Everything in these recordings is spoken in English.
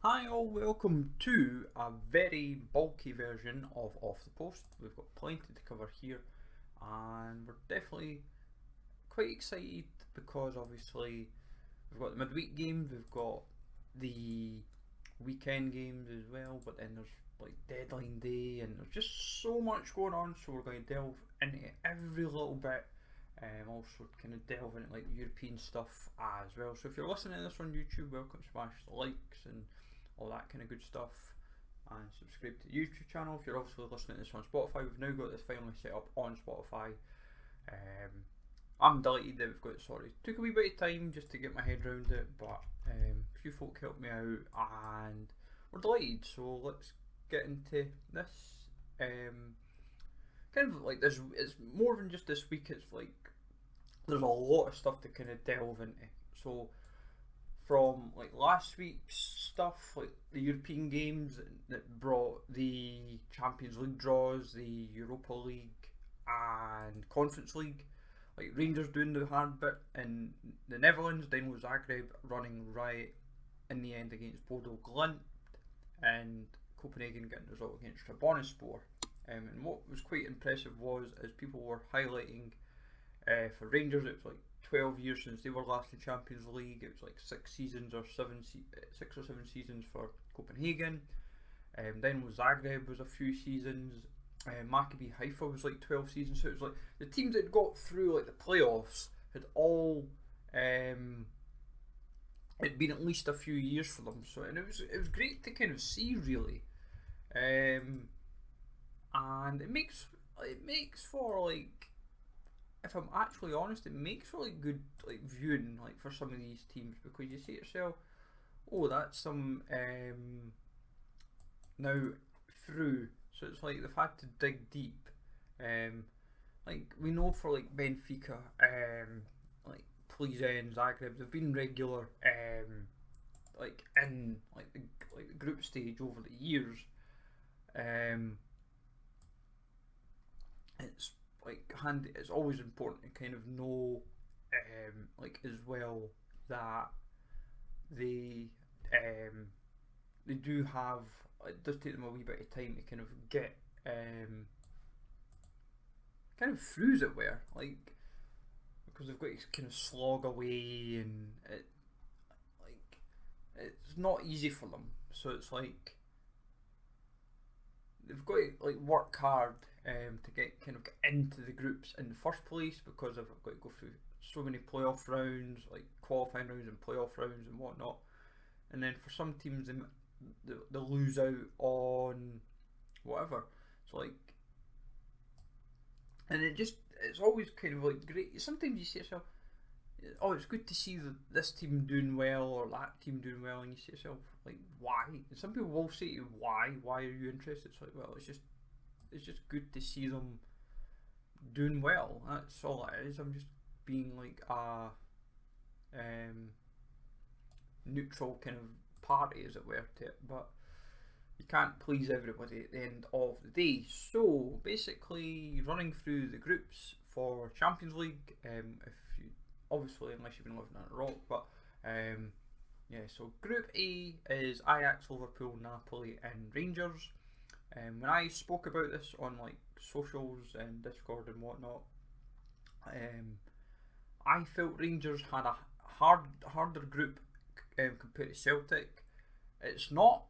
Hi all, welcome to a very bulky version of Off the Post. We've got plenty to cover here and we're definitely quite excited because obviously we've got the midweek games, we've got the weekend games as well, but then there's like deadline day and there's just so much going on, so we're going to delve into every little bit. Also kind of delve into like European stuff as well. So if you're listening to this on YouTube, welcome, smash the likes and all that kind of good stuff, and subscribe to the YouTube channel. If you're also listening to this on Spotify, we've now got this finally set up on Spotify. I'm delighted that we've got it sorted. Took a wee bit of time just to get my head around it, but a few folk helped me out and we're delighted. So let's get into this. Kind of like this, it's more than just this week, it's like there's a lot of stuff to kind of delve into. So from like last week's stuff, like the European games that brought the Champions League draws, the Europa League and Conference League, like Rangers doing the hard bit in the Netherlands, Dynamo Zagreb running riot in the end against Bodo Glimt, and Copenhagen getting the result against Trabzonspor. And what was quite impressive was, as people were highlighting, for Rangers it was like 12 years since they were last in Champions League. It was like 6 or 7 seasons for Copenhagen. Then with Zagreb was a few seasons. Maccabi Haifa was like 12 seasons. So it was like the teams that got through like the playoffs had all it'd been at least a few years for them. So and it was great to kind of see really, and it makes for like, if I'm actually honest, it makes for like good like viewing like for some of these teams, because you say to yourself, oh, that's some now through. So it's like they've had to dig deep. Like we know for like Benfica, like Plizen, Zagreb, they've been regular like in like the group stage over the years. It's like handy. It's always important to kind of know, like as well, that they do have. It does take them a wee bit of time to kind of get kind of through, as it were, like because they've got to kind of slog away, and it's not easy for them. So it's like they've got to like work hard to get into the groups in the first place, because they've got to go through so many playoff rounds, like qualifying rounds and playoff rounds and whatnot. And then for some teams, they lose out on whatever. So like, and it's always kind of like great. Sometimes you say to yourself, oh, it's good to see this team doing well or that team doing well, and you say to yourself, like, why? And some people will say to you, why are you interested? It's like, well, it's just good to see them doing well. That's all it is. I'm just being like a neutral kind of party, as it were, to it. But you can't please everybody at the end of the day. So basically, running through the groups for Champions League, if you obviously, unless you've been living under a rock, but yeah. So Group A is Ajax, Liverpool, Napoli, and Rangers. When I spoke about this on like socials and Discord and whatnot, I felt Rangers had a harder group compared to Celtic. It's not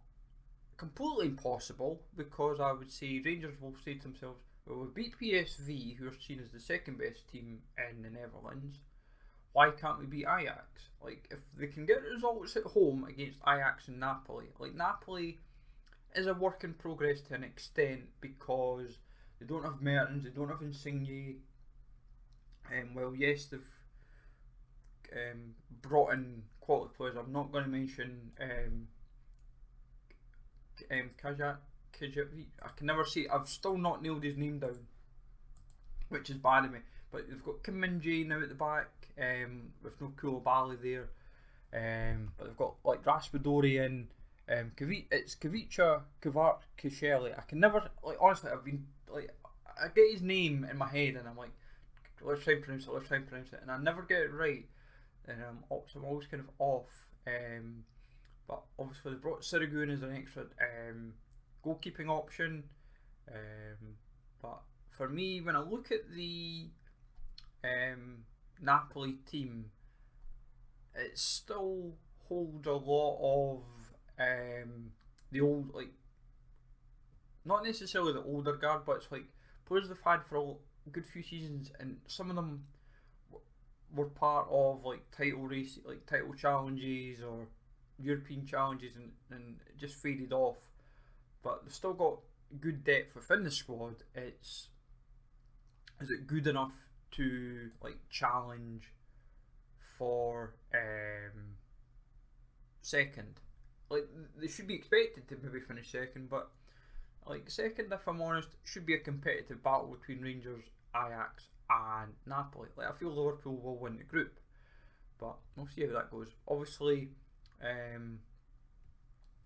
completely impossible, because I would say Rangers will say to themselves, well, we beat PSV, who are seen as the second best team in the Netherlands. Why can't we beat Ajax? Like, if they can get results at home against Ajax and Napoli, like Napoli is a work in progress to an extent, because they don't have Mertens, they don't have Insigne. Well, yes, they've brought in quality players. I'm not going to mention Kajavi. I can never say. I've still not nailed his name down, which is bad of me. But they've got Kim Min-jae now at the back, with no Koulibaly there. But they've got like Raspadori and it's Kavica Kvaratskhelia. I can never, like, honestly, I've been like, I get his name in my head and I'm like, let's try and pronounce it, and I never get it right. So I'm always kind of off. but obviously they brought Sirigun as an extra goalkeeping option. But for me, when I look at the Napoli team, it still holds a lot of the old, like, not necessarily the older guard, but it's like players they've had for a good few seasons, and some of them were part of like title race, like title challenges or European challenges, and it just faded off. But they've still got good depth within the squad. Is it good enough to like challenge for second? Like, they should be expected to maybe finish second, but like second, if I'm honest, should be a competitive battle between Rangers, Ajax and Napoli. Like, I feel Liverpool will win the group, but we'll see how that goes. Obviously,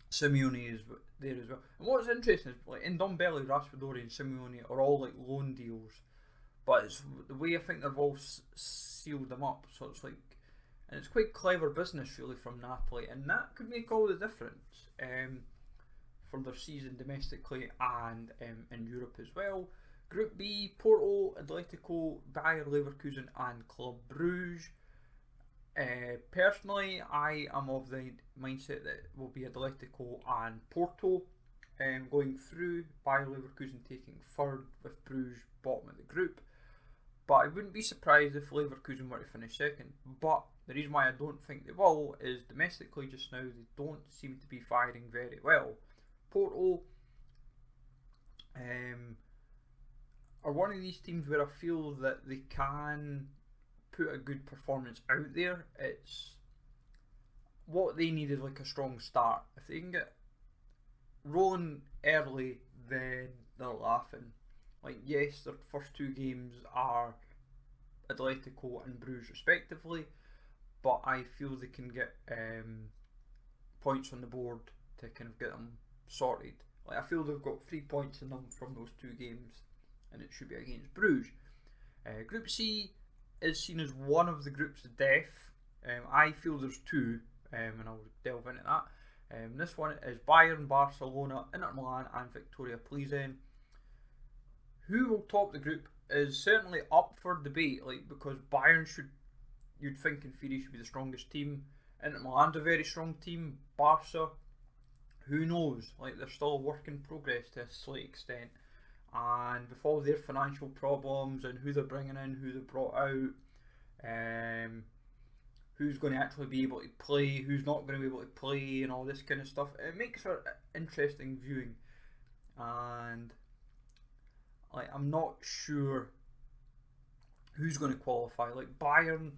Simeone is there as well. And what's interesting is, like, Ndombele, Raspadori and Simeone are all like loan deals, but it's the way I think they've all sealed them up. So it's like, and it's quite clever business really from Napoli, and that could make all the difference for their season domestically and in Europe as well. Group B: Porto, Atletico, Bayer Leverkusen and Club Brugge. Personally, I am of the mindset that it will be Atletico and Porto going through, Bayer Leverkusen taking third with Bruges bottom of the group. But I wouldn't be surprised if Leverkusen were to finish second. But the reason why I don't think they will is domestically just now they don't seem to be firing very well. Porto are one of these teams where I feel that they can put a good performance out there. It's what they need is like a strong start. If they can get rolling early, then they're laughing. Like, yes, their first two games are Atletico and Bruges respectively, but I feel they can get points on the board to kind of get them sorted. Like, I feel they've got 3 points in them from those two games, and it should be against Bruges. Group C is seen as one of the groups of death. I feel there's two, and I'll delve into that. This one is Bayern, Barcelona, Inter Milan and Victoria Plzen. Who will top the group is certainly up for debate, like, because Bayern you'd think in theory should be the strongest team. Inter Milan's a very strong team. Barca, who knows? Like, they're still a work in progress to a slight extent. And with all their financial problems and who they're bringing in, who they brought out, who's going to actually be able to play, who's not going to be able to play, and all this kind of stuff, it makes for interesting viewing. And like, I'm not sure who's going to qualify. Like, Bayern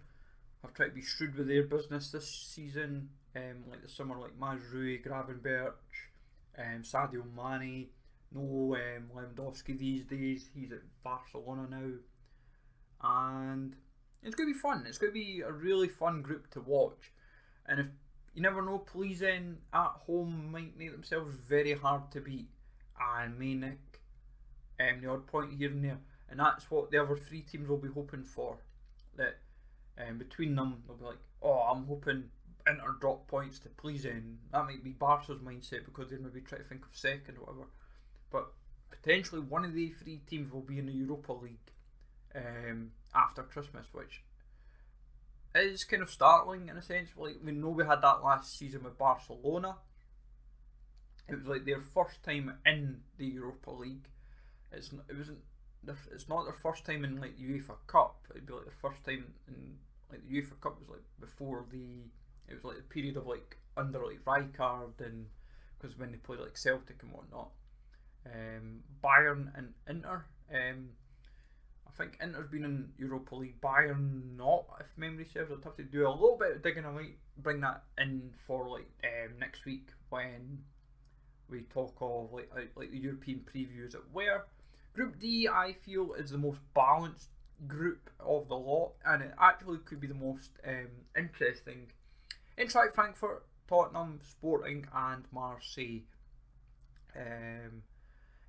have tried to be shrewd with their business this season. Like the summer, like Mazrui, Gravenberch, Sadio Mane. No Lewandowski these days. He's at Barcelona now, and it's going to be fun. It's going to be a really fun group to watch. And if you never know, Plzen at home might make themselves very hard to beat and may nick the odd point here and there. And that's what the other three teams will be hoping for. That between them, they'll be like, oh, I'm hoping Inter drop points to Plzen. That might be Barca's mindset because they maybe try to think of second or whatever. But potentially one of the three teams will be in the Europa League after Christmas, which is kind of startling in a sense. Like, we know we had that last season with Barcelona. It was like their first time in the Europa League. It's not their first time in like the UEFA Cup. It'd be like the first time in like the UEFA Cup was like before it was like the period of like under like Rijkaard, and because when they played like Celtic and whatnot. Bayern and Inter. I think Inter's been in Europa League, Bayern not, if memory serves. I'd have to do a little bit of digging. I might bring that in for like next week when we talk of like the European preview as it were. Group D, I feel, is the most balanced group of the lot, and it actually could be the most interesting. Eintracht Frankfurt, Tottenham, Sporting and Marseille.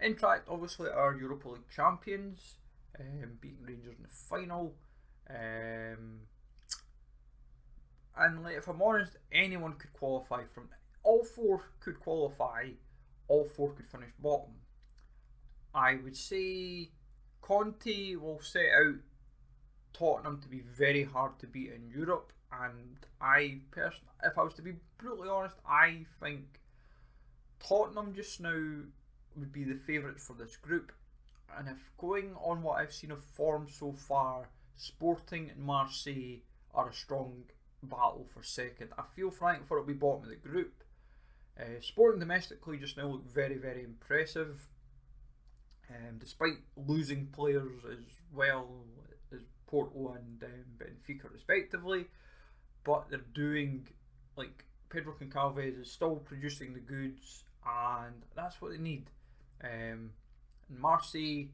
Eintracht obviously are Europa League champions, beating Rangers in the final. And like, if I'm honest, anyone could qualify from all four could qualify, all four could finish bottom. I would say Conte will set out Tottenham to be very hard to beat in Europe, and if I was to be brutally honest, I think Tottenham just now would be the favourites for this group. And if going on what I've seen of form so far, Sporting and Marseille are a strong battle for second. I feel Frankfurt will be bottom of the group. Sporting domestically just now look very, very impressive, despite losing players as well as Porto and Benfica respectively. But they're doing, like, Pedro Goncalves is still producing the goods, and that's what they need. And Marseille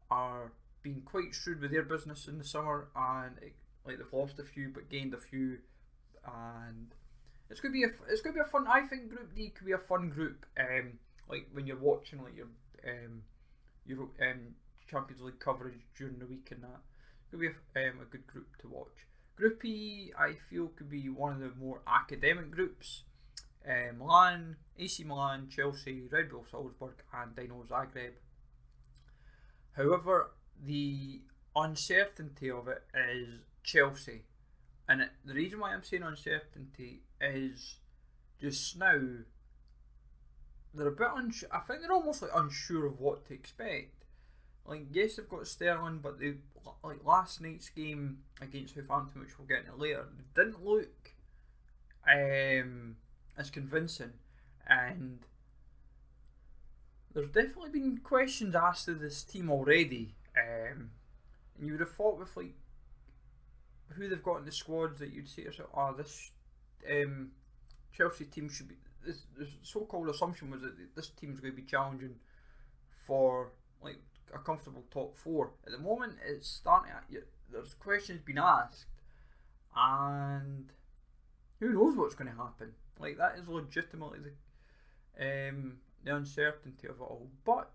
are being quite shrewd with their business in the summer, and they've lost a few but gained a few, and it's going to be a fun. I think Group D could be a fun group. Like when you're watching like your Champions League coverage during the week and that, it could be a good group to watch. Group E, I feel, could be one of the more academic groups. Milan, AC Milan, Chelsea, Red Bull Salzburg, and Dynamo Zagreb. However, the uncertainty of it is Chelsea, and the reason why I'm saying uncertainty is just now they're a bit unsure. I think they're almost like unsure of what to expect. Like, yes, they've got Sterling, but they, like last night's game against Southampton, which we'll get into later, didn't look as convincing, and there's definitely been questions asked of this team already, and you would have thought with like who they've got in the squads that you'd say to yourself, this Chelsea team should be. This so-called assumption was that this team's going to be challenging for like a comfortable top four. At the moment, it's starting. There's questions being asked, and who knows what's going to happen. Like, that is legitimately the uncertainty of it all. But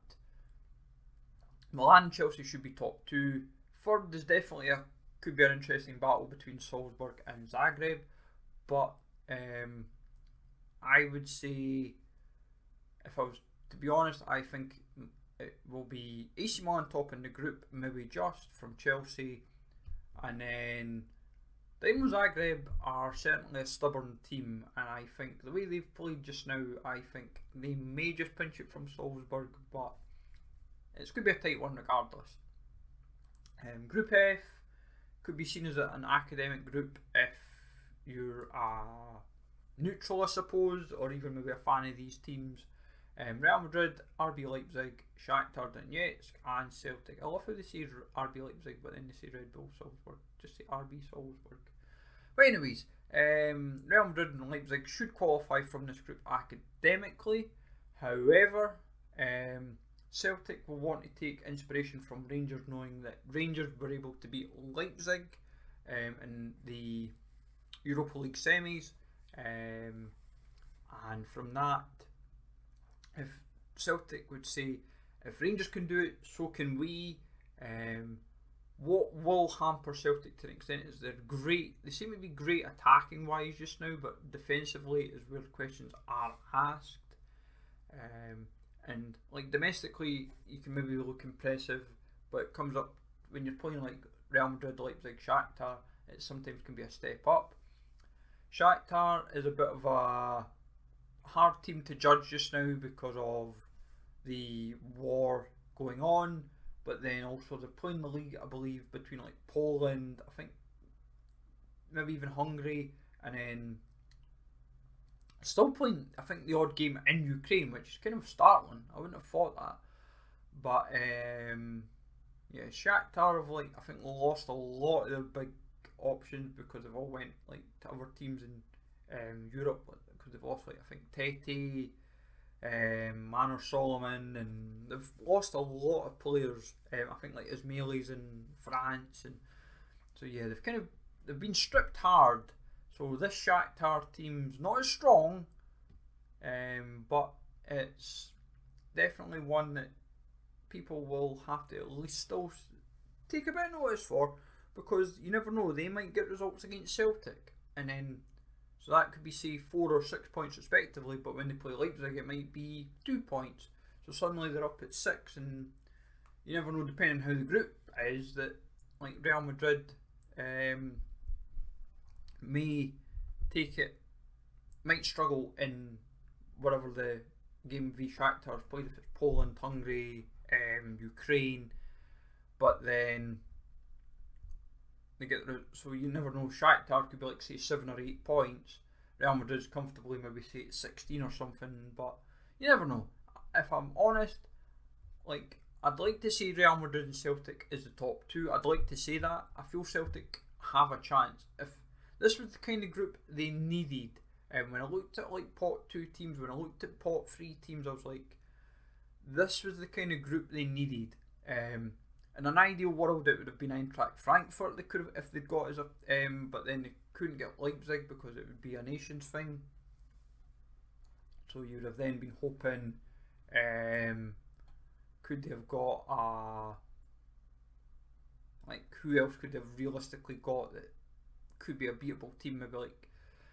Milan and Chelsea should be top two. Third is definitely could be an interesting battle between Salzburg and Zagreb, but I would say, if I was to be honest, I think it will be AC Milan top in the group, maybe just from Chelsea, and then Dynamo Zagreb are certainly a stubborn team, and I think the way they've played just now, I think they may just pinch it from Salzburg, but it's going to be a tight one regardless. Group F could be seen as an academic group if you're a neutral, I suppose, or even maybe a fan of these teams. Real Madrid, RB Leipzig, Shakhtar Donetsk, and Celtic. I love how they say RB Leipzig, but then they say Red Bull Salzburg. Just say RB Salzburg. But anyways, Real Madrid and Leipzig should qualify from this group academically. However, Celtic will want to take inspiration from Rangers, knowing that Rangers were able to beat Leipzig in the Europa League semis, and from that, if Celtic would say, if Rangers can do it, so can we. What will hamper Celtic to an extent is they're great. They seem to be great attacking wise just now, but defensively is where questions are asked. And like domestically, you can maybe look impressive, but it comes up when you're playing like Real Madrid, Leipzig, Shakhtar. It sometimes can be a step up. Shakhtar is a bit of a hard team to judge just now because of the war going on, but then also they're playing the league, I believe, between like Poland, I think maybe even Hungary, and then still playing, I think, the odd game in Ukraine, which is kind of startling. I wouldn't have thought that. But yeah, Shakhtar have I think lost a lot of their big options because they've all went like to other teams in Europe, because they've lost I think Tete, Manor Solomon, and they've lost a lot of players. I think like Ismailis in France, and so yeah, they've been stripped hard. So this Shakhtar team's not as strong, but it's definitely one that people will have to at least still take a bit of notice for, because you never know, they might get results against Celtic, and then So that could be, say, 4 or 6 points respectively, but when they play Leipzig it might be 2 points. So suddenly they're up at 6, and you never know, depending on how the group is, that like Real Madrid may take it, might struggle in whatever the game v Shakhtar's played, if it's Poland, Hungary, Ukraine, but then they get so you never know. Shakhtar could be like, say, 7 or 8 points. Real Madrid's comfortably maybe, say, it's 16 or something, but you never know. If I'm honest, like, I'd like to say Real Madrid and Celtic is the top 2. I'd like to say that. I feel Celtic have a chance. If this was the kind of group they needed, and when I looked at like pot 2 teams, when I looked at pot 3 teams, I was like, this was the kind of group they needed. In an ideal world, it would have been Eintracht Frankfurt they could have, if they'd got as a, but then they couldn't get Leipzig because it would be a nations thing. So you would have then been hoping, could they have got like, who else could they have realistically got that could be a beatable team? Maybe like,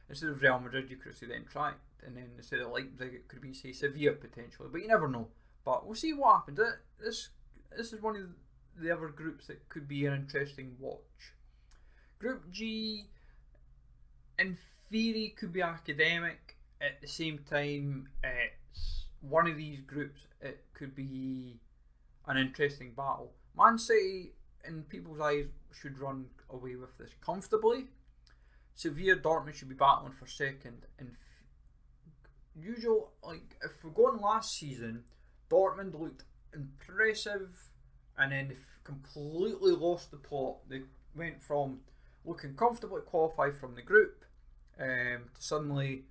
instead of Real Madrid, you could have said Eintracht, and then instead of Leipzig, it could have been, say, Sevilla potentially. But you never know. But we'll see what happens. This is one of the other groups that could be an interesting watch. Group G, in theory, could be academic. At the same time, it's one of these groups, it could be an interesting battle. Man City, in people's eyes, should run away with this comfortably. Sevilla, Dortmund should be battling for second. And usual, like, if we're going last season, Dortmund looked impressive, and then they completely lost the plot. They went from looking comfortable to qualify from the group to suddenly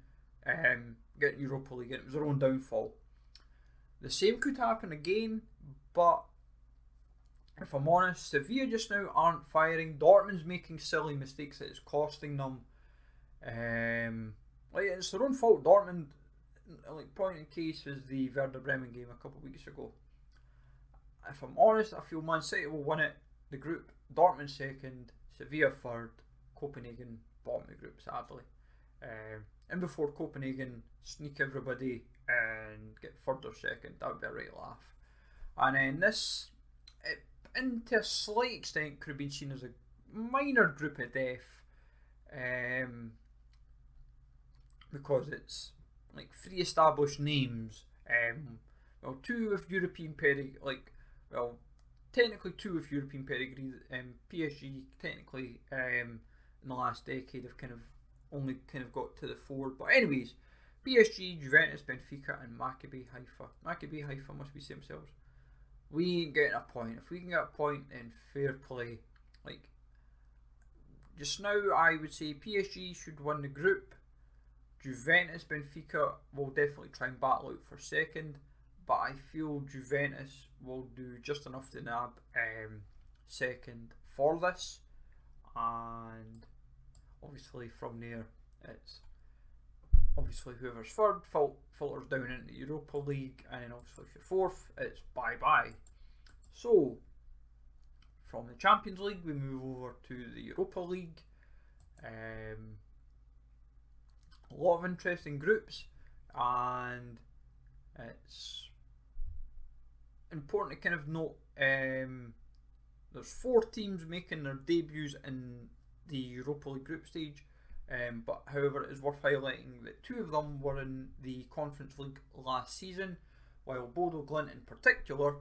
getting Europa League. It was their own downfall. The same could happen again, but if I'm honest, Sevilla just now aren't firing. Dortmund's making silly mistakes that is costing them. Like, it's their own fault. Dortmund, like, point in case is the Werder Bremen game a couple of weeks ago. If I'm honest, I feel Man City will win it, the group. Dortmund second, Sevilla third, Copenhagen bottom of the group, sadly. And before Copenhagen sneak everybody and get third or second, that would be a right laugh. And then this, to a slight extent, could have been seen as a minor group of death, because it's like 3 established names, well, 2 with European pedigree, like, well, technically 2 with European pedigree. PSG technically in the last decade have kind of only got to the fore, but anyways, PSG, Juventus, Benfica, and Maccabi Haifa. Maccabi Haifa must be saying themselves, we ain't getting a point. If we can get a point, then fair play. Like, just now, I would say PSG should win the group. Juventus, Benfica will definitely try and battle out for second, but I feel Juventus will do just enough to nab second for this, and obviously from there, it's obviously whoever's third filters down into the Europa League, and then obviously if you're fourth, it's bye-bye. So, from the Champions League, we move over to the Europa League. A lot of interesting groups, and it's important to kind of note there's 4 teams making their debuts in the Europa League group stage, but however, it is worth highlighting that 2 of them were in the Conference League last season, while Bodo Glimt in particular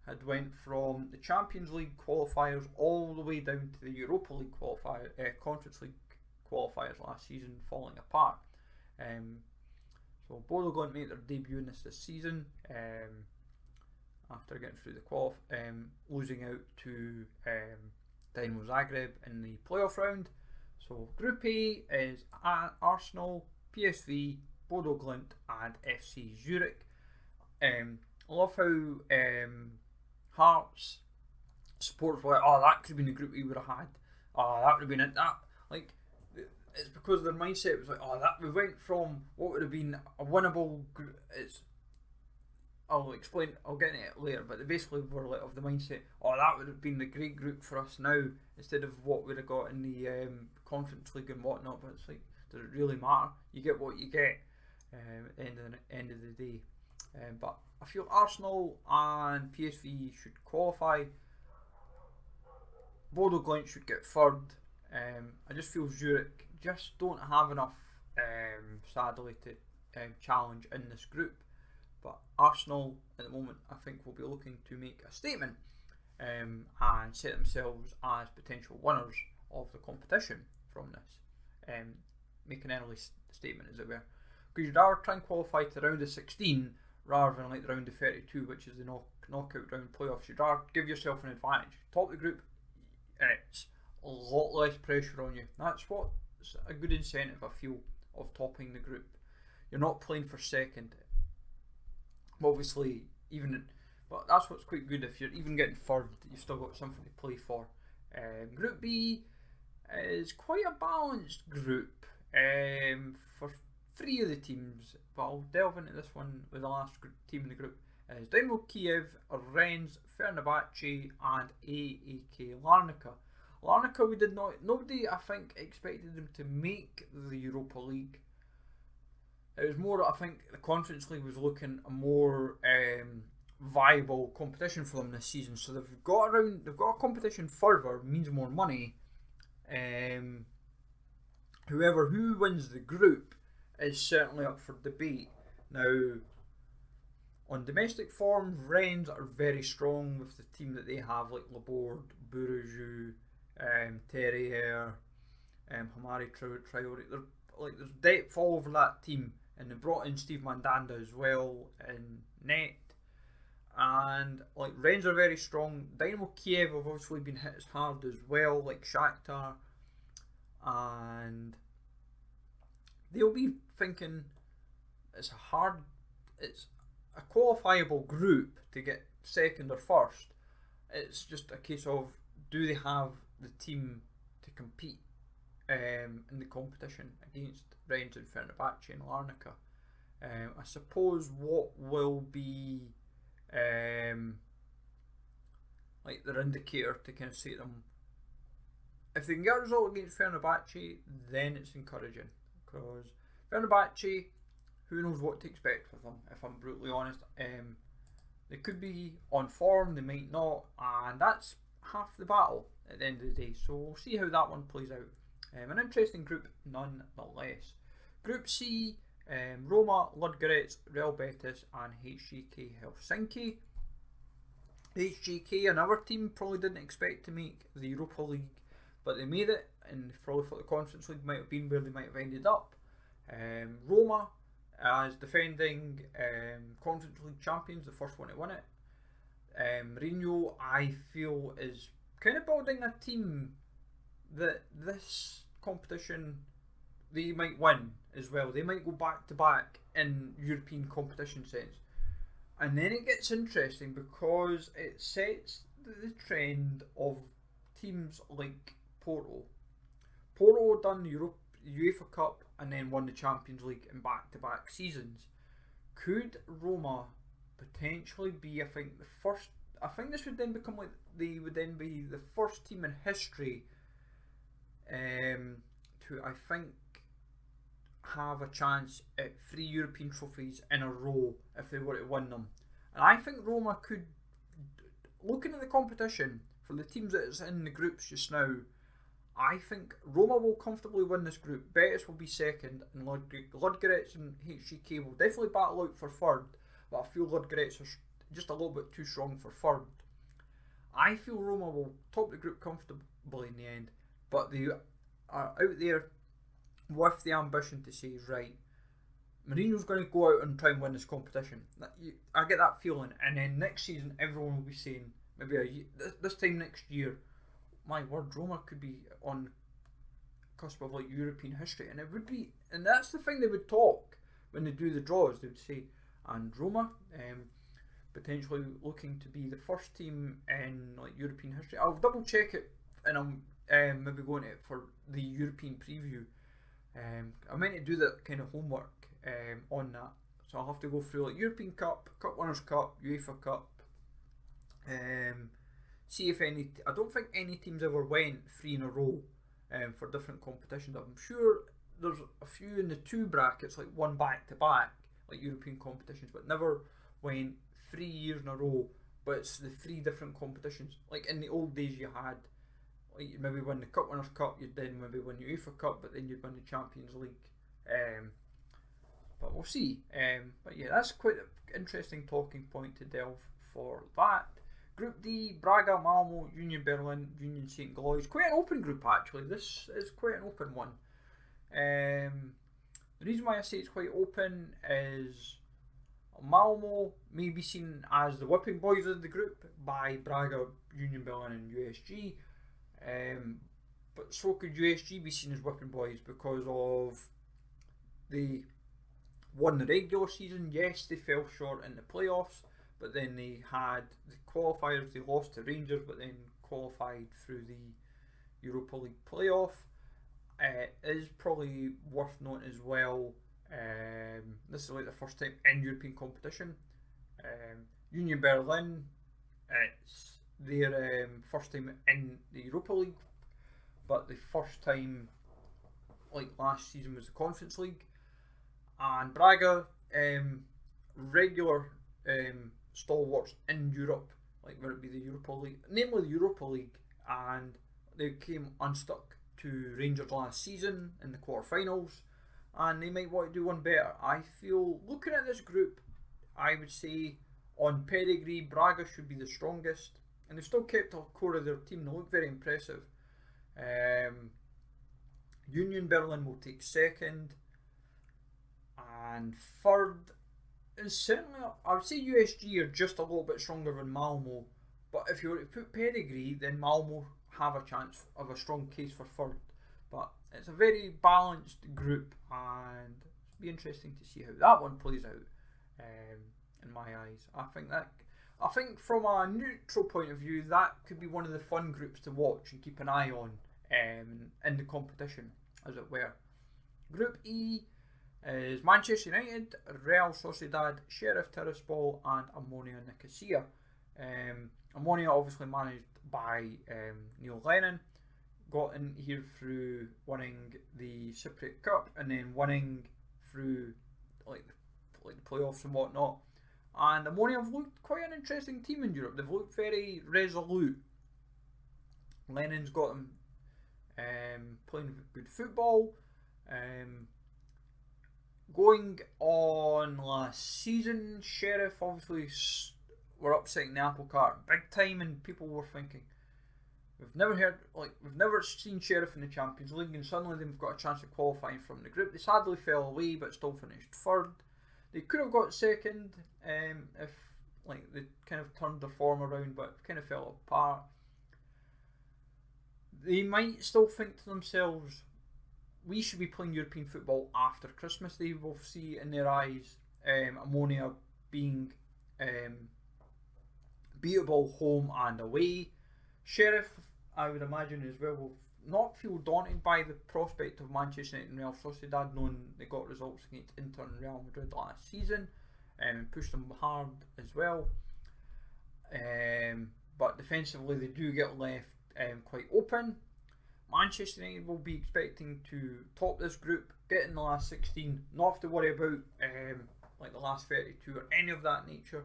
had went from the Champions League qualifiers all the way down to the Europa League Conference League qualifiers last season, falling apart. So Bodo Glimt made their debut in this season, after getting through the losing out to Dynamo Zagreb in the playoff round. So Group A is Arsenal, PSV, Bodo Glimt, and FC Zurich. I love how Hearts supporters were like, oh, that could have been the group we would have had. Oh, that would have been it. That, like, it's because their mindset was like, oh, that we went from what would have been a winnable group. I'll explain, I'll get into it later, but they basically were like of the mindset, oh, that would have been the great group for us now, instead of what we'd have got in the Conference League and whatnot. But it's like, does it really matter? You get what you get at the end of the day. But I feel Arsenal and PSV should qualify. Bodo Glimt should get third. I just feel Zurich just don't have enough, sadly, to challenge in this group. But Arsenal at the moment, I think, will be looking to make a statement and set themselves as potential winners of the competition from this. Make an early statement, as it were. Because you'd rather try and qualify to the round of 16 rather than like the round of 32, which is the knockout round playoffs. You'd rather give yourself an advantage. Top of the group, it's a lot less pressure on you. That's what's a good incentive, I feel, of topping the group. You're not playing for second. Obviously, but that's what's quite good. If you're even getting third, you've still got something to play for. Group B is quite a balanced group for 3 of the teams, but I'll delve into this one with the last team in the group. Is Dynamo Kiev, Rennes, Fenerbahce and AEK Larnaca. Larnaca, nobody I think expected them to make the Europa League. It was more, I think, the Conference League was looking a more viable competition for them this season. So they've got a competition further, means more money. However, who wins the group is certainly up for debate. Now, on domestic form, Rennes are very strong with the team that they have, like Laborde, Bourgeois, Terrier, Hamari Traore. There's depth all over that team. And they brought in Steve Mandanda as well in net. And like Rennes are very strong. Dynamo Kiev have obviously been hit as hard as well, like Shakhtar. And they'll be thinking it's a qualifiable group to get second or first. It's just a case of, do they have the team to compete in the competition against Rennes and Fenerbahce and Larnaca. I suppose what will be like their indicator to kind of say to them, if they can get a result against Fenerbahce, then it's encouraging, because Fenerbahce, who knows what to expect with them, if I'm brutally honest. They could be on form, they might not, and that's half the battle at the end of the day. So we'll see how that one plays out. An interesting group nonetheless. Group C, Roma, Ludogorets, Real Betis and HJK Helsinki. HJK, another team, probably didn't expect to make the Europa League, but they made it, and probably thought the Conference League might have been where they might have ended up. Roma, as defending Conference League champions, the first one to win it. Mourinho, I feel, is kind of building a team that this competition they might win as well. They might go back to back in European competition sense. And then it gets interesting because it sets the trend of teams like Porto. Porto done the UEFA Cup and then won the Champions League in back-to-back seasons. Could Roma potentially be, I think this would then become like, they would then be the first team in history to, I think, have a chance at 3 European trophies in a row if they were to win them. And I think Roma could, looking at the competition for the teams that is in the groups just now, I think Roma will comfortably win this group. Betis will be second, and Ludogorets and HJK will definitely battle out for third, but I feel Ludogorets are just a little bit too strong for third. I feel Roma will top the group comfortably in the end, but they are out there with the ambition to say, right, Mourinho's going to go out and try and win this competition. I get that feeling, and then next season everyone will be saying, maybe this time next year, my word, Roma could be on cusp of like European history, and it would be, and that's the thing they would talk when they do the draws. They would say, and Roma potentially looking to be the first team in like European history. I'll double check it, and I'm maybe going to it for the European preview. I meant to do that kind of homework on that, so I'll have to go through like European Cup, Cup Winners' Cup, UEFA Cup, see if I don't think any teams ever went 3 in a row for different competitions. I'm sure there's a few in the two brackets, like one back to back, like European competitions, but never went 3 years in a row. But it's the 3 different competitions. Like in the old days, you had like you maybe win the Cup Winners' Cup, you'd then maybe win the UEFA Cup, but then you'd win the Champions League. But we'll see. But yeah, that's quite an interesting talking point to delve for that. Group D, Braga, Malmo, Union Berlin, Union St. Galois. Quite an open group actually. This is quite an open one. The reason why I say it's quite open is Malmo may be seen as the whipping boys of the group by Braga, Union Berlin and USG. But so could USG be seen as whipping boys because of they won the regular season. Yes, they fell short in the playoffs, but then they had the qualifiers. They lost to Rangers, but then qualified through the Europa League playoff. It is probably worth noting as well. This is like the first time in European competition. Union Berlin, it's their first time in the Europa League, but the first time, like last season, was the Conference League. And Braga, regular stalwarts in Europe, like whether it be the Europa League, namely the Europa League, and they came unstuck to Rangers last season in the quarterfinals, and they might want to do one better. I feel, looking at this group, I would say on pedigree, Braga should be the strongest, and they've still kept a core of their team. They look very impressive. Union Berlin will take second, and third is certainly, I would say USG are just a little bit stronger than Malmo, but if you were to put pedigree, then Malmo have a chance of a strong case for third. But it's a very balanced group, and it'll be interesting to see how that one plays out. In my eyes, I think from a neutral point of view, that could be one of the fun groups to watch and keep an eye on in the competition, as it were. Group E is Manchester United, Real Sociedad, Sheriff Tiraspol and Ammonia Nicosia. Ammonia obviously managed by Neil Lennon, got in here through winning the Cypriot Cup and then winning through like the playoffs and whatnot. And Ammonia have looked quite an interesting team in Europe. They've looked very resolute. Lennon's got them playing good football. Going on last season, Sheriff obviously were upsetting the apple cart big time, and people were thinking, we've never seen Sheriff in the Champions League, and suddenly they've got a chance of qualifying from the group. They sadly fell away, but still finished third. They could have got second if they kind of turned their form around, but kind of fell apart. They might still think to themselves, we should be playing European football after Christmas. They will see in their eyes Ammonia being beatable home and away. Sheriff, I would imagine as well, will not feel daunted by the prospect of Manchester United and Real Sociedad, knowing they got results against Inter and Real Madrid last season and pushed them hard as well. But defensively, they do get left quite open. Manchester United will be expecting to top this group, get in the last 16, not have to worry about the last 32 or any of that nature.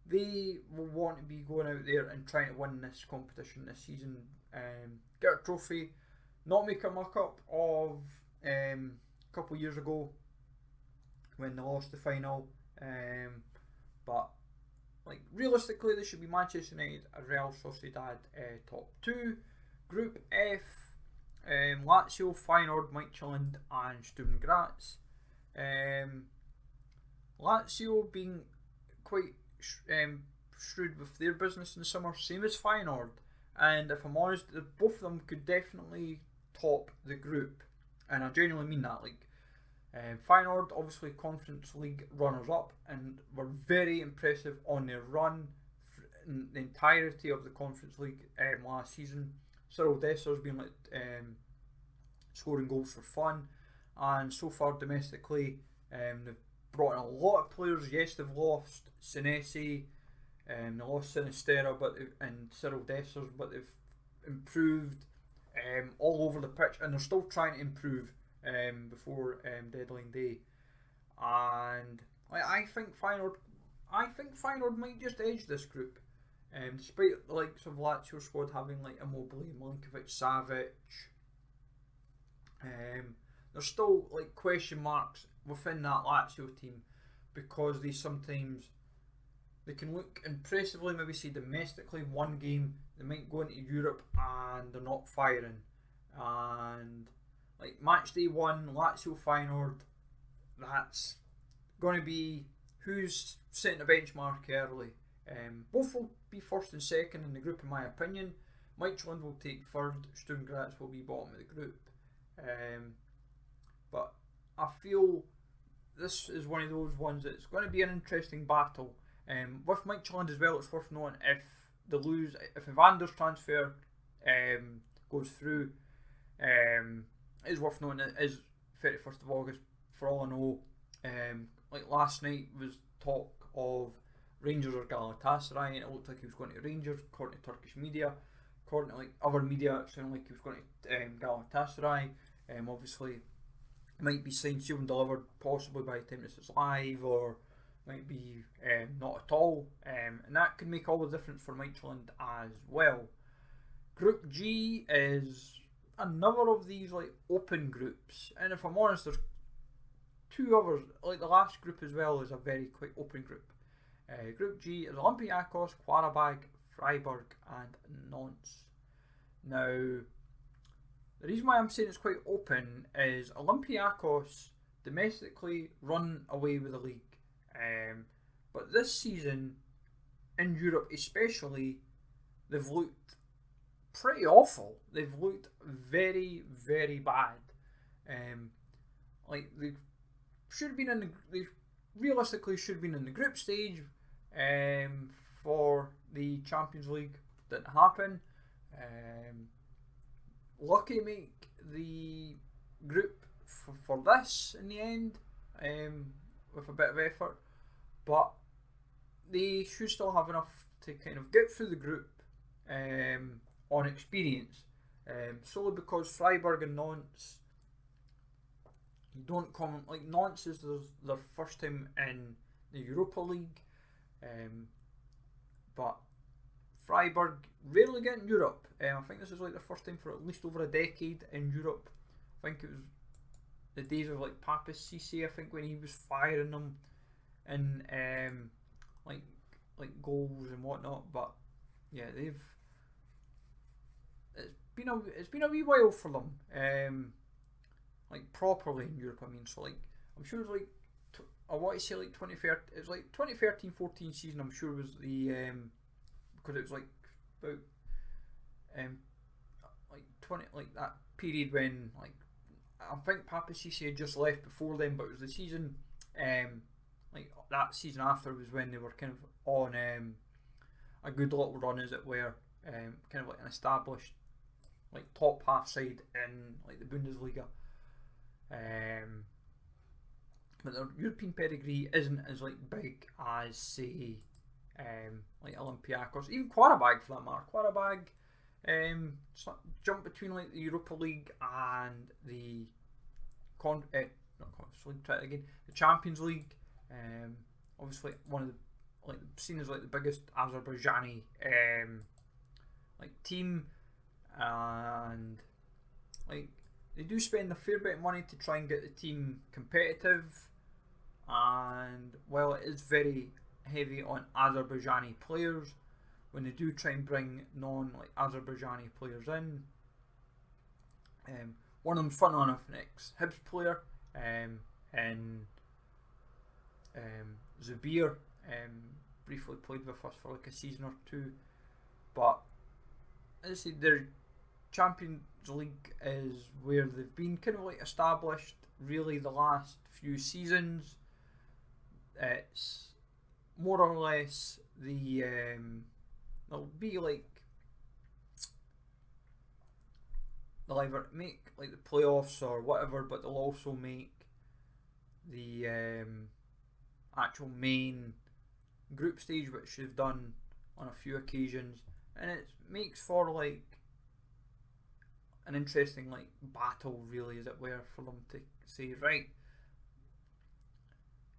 They will want to be going out there and trying to win this competition this season, get a trophy, not make a muck-up of a couple of years ago when they lost the final. But realistically, this should be Manchester United and Real Sociedad top 2. Group F, Lazio, Feyenoord, Midtjylland and Sturm Graz. Lazio being quite shrewd with their business in the summer, same as Feyenoord, and if I'm honest, both of them could definitely top the group, and I genuinely mean that. Feyenoord, obviously Conference League runners up, and were very impressive on their run in the entirety of the Conference League last season. Cyril Desser's been scoring goals for fun, and so far domestically they've brought in a lot of players. Yes, they've lost Senesi, they lost Sinistera and Cyril Dessers, but they've improved all over the pitch, and they're still trying to improve before deadline day, and I think Feyenoord might just edge this group, despite the likes of Lazio squad having like Immobile, Milinkovic, Savic. There's still like question marks within that Lazio team because they can look impressively, maybe say domestically, one game, they might go into Europe and they're not firing. And like match day 1, Lazio Feyenoord, that's going to be who's setting the benchmark early. Both will be first and second in the group in my opinion. Midtjylland will take third, Sturm Graz will be bottom of the group. But I feel this is one of those ones that's going to be an interesting battle. With Midtjylland as well, it's worth noting if they lose, if Evander's transfer goes through, it is worth noting it is 31st of August for all I know. Like last night was talk of Rangers or Galatasaray, and it looked like he was going to Rangers according to Turkish media. According to like other media, it sounded like he was going to Galatasaray. Obviously, it might be signed, sealed and delivered possibly by the time this is live, or might be not at all, and that could make all the difference for Midtjylland as well. Group G is another of these like open groups, and if I'm honest, there's two others. Like the last group as well is a very quick open group. Group G is Olympiacos, Qarabag, Freiburg, and Nantes. Now, the reason why I'm saying it's quite open is Olympiacos domestically run away with the league. But this season, in Europe especially, they've looked pretty awful. They've looked very, very bad. Like they should have been they realistically should have been in the group stage for the Champions League. Didn't happen. Lucky make the group for this in the end, with a bit of effort, but they should still have enough to kind of get through the group on experience, solely because Freiburg and Nantes don't come, like Nantes is their first time in the Europa League, but Freiburg rarely get in Europe. I think this is like the first time for at least over a decade in Europe. I think it was the days of like Papis Cisse, I think, when he was firing them in like goals and whatnot. But yeah, it's been a wee while for them, like properly in Europe. I mean, so like I'm sure it's like I want to say like 2013. It was like 2013-14 season. I'm sure was the because it was like about like 20, like that period when like I think Papis Cisse had just left before then, but it was the season like that season after was when they were kind of on a good little run, as it were, kind of like an established like top half side in like the Bundesliga. But their European pedigree isn't as like big as say like Olympiacos, even Qarabag for that matter. Qarabag jump between like the Europa League and the the Champions League. Obviously one of the like seen as like the biggest Azerbaijani like team, and like they do spend a fair bit of money to try and get the team competitive, and while it is very heavy on Azerbaijani players, when they do try and bring non like Azerbaijani players in, one of them, fun enough, an ex-Hibs player, and Zubir, briefly played with us for like a season or two, but as I said, their Champions League is where they've been kind of like established really the last few seasons. It's more or less the they'll be like they'll either make like the playoffs or whatever, but they'll also make the actual main group stage, which they've done on a few occasions, and it makes for like an interesting like battle, really, as it were, for them to say, right.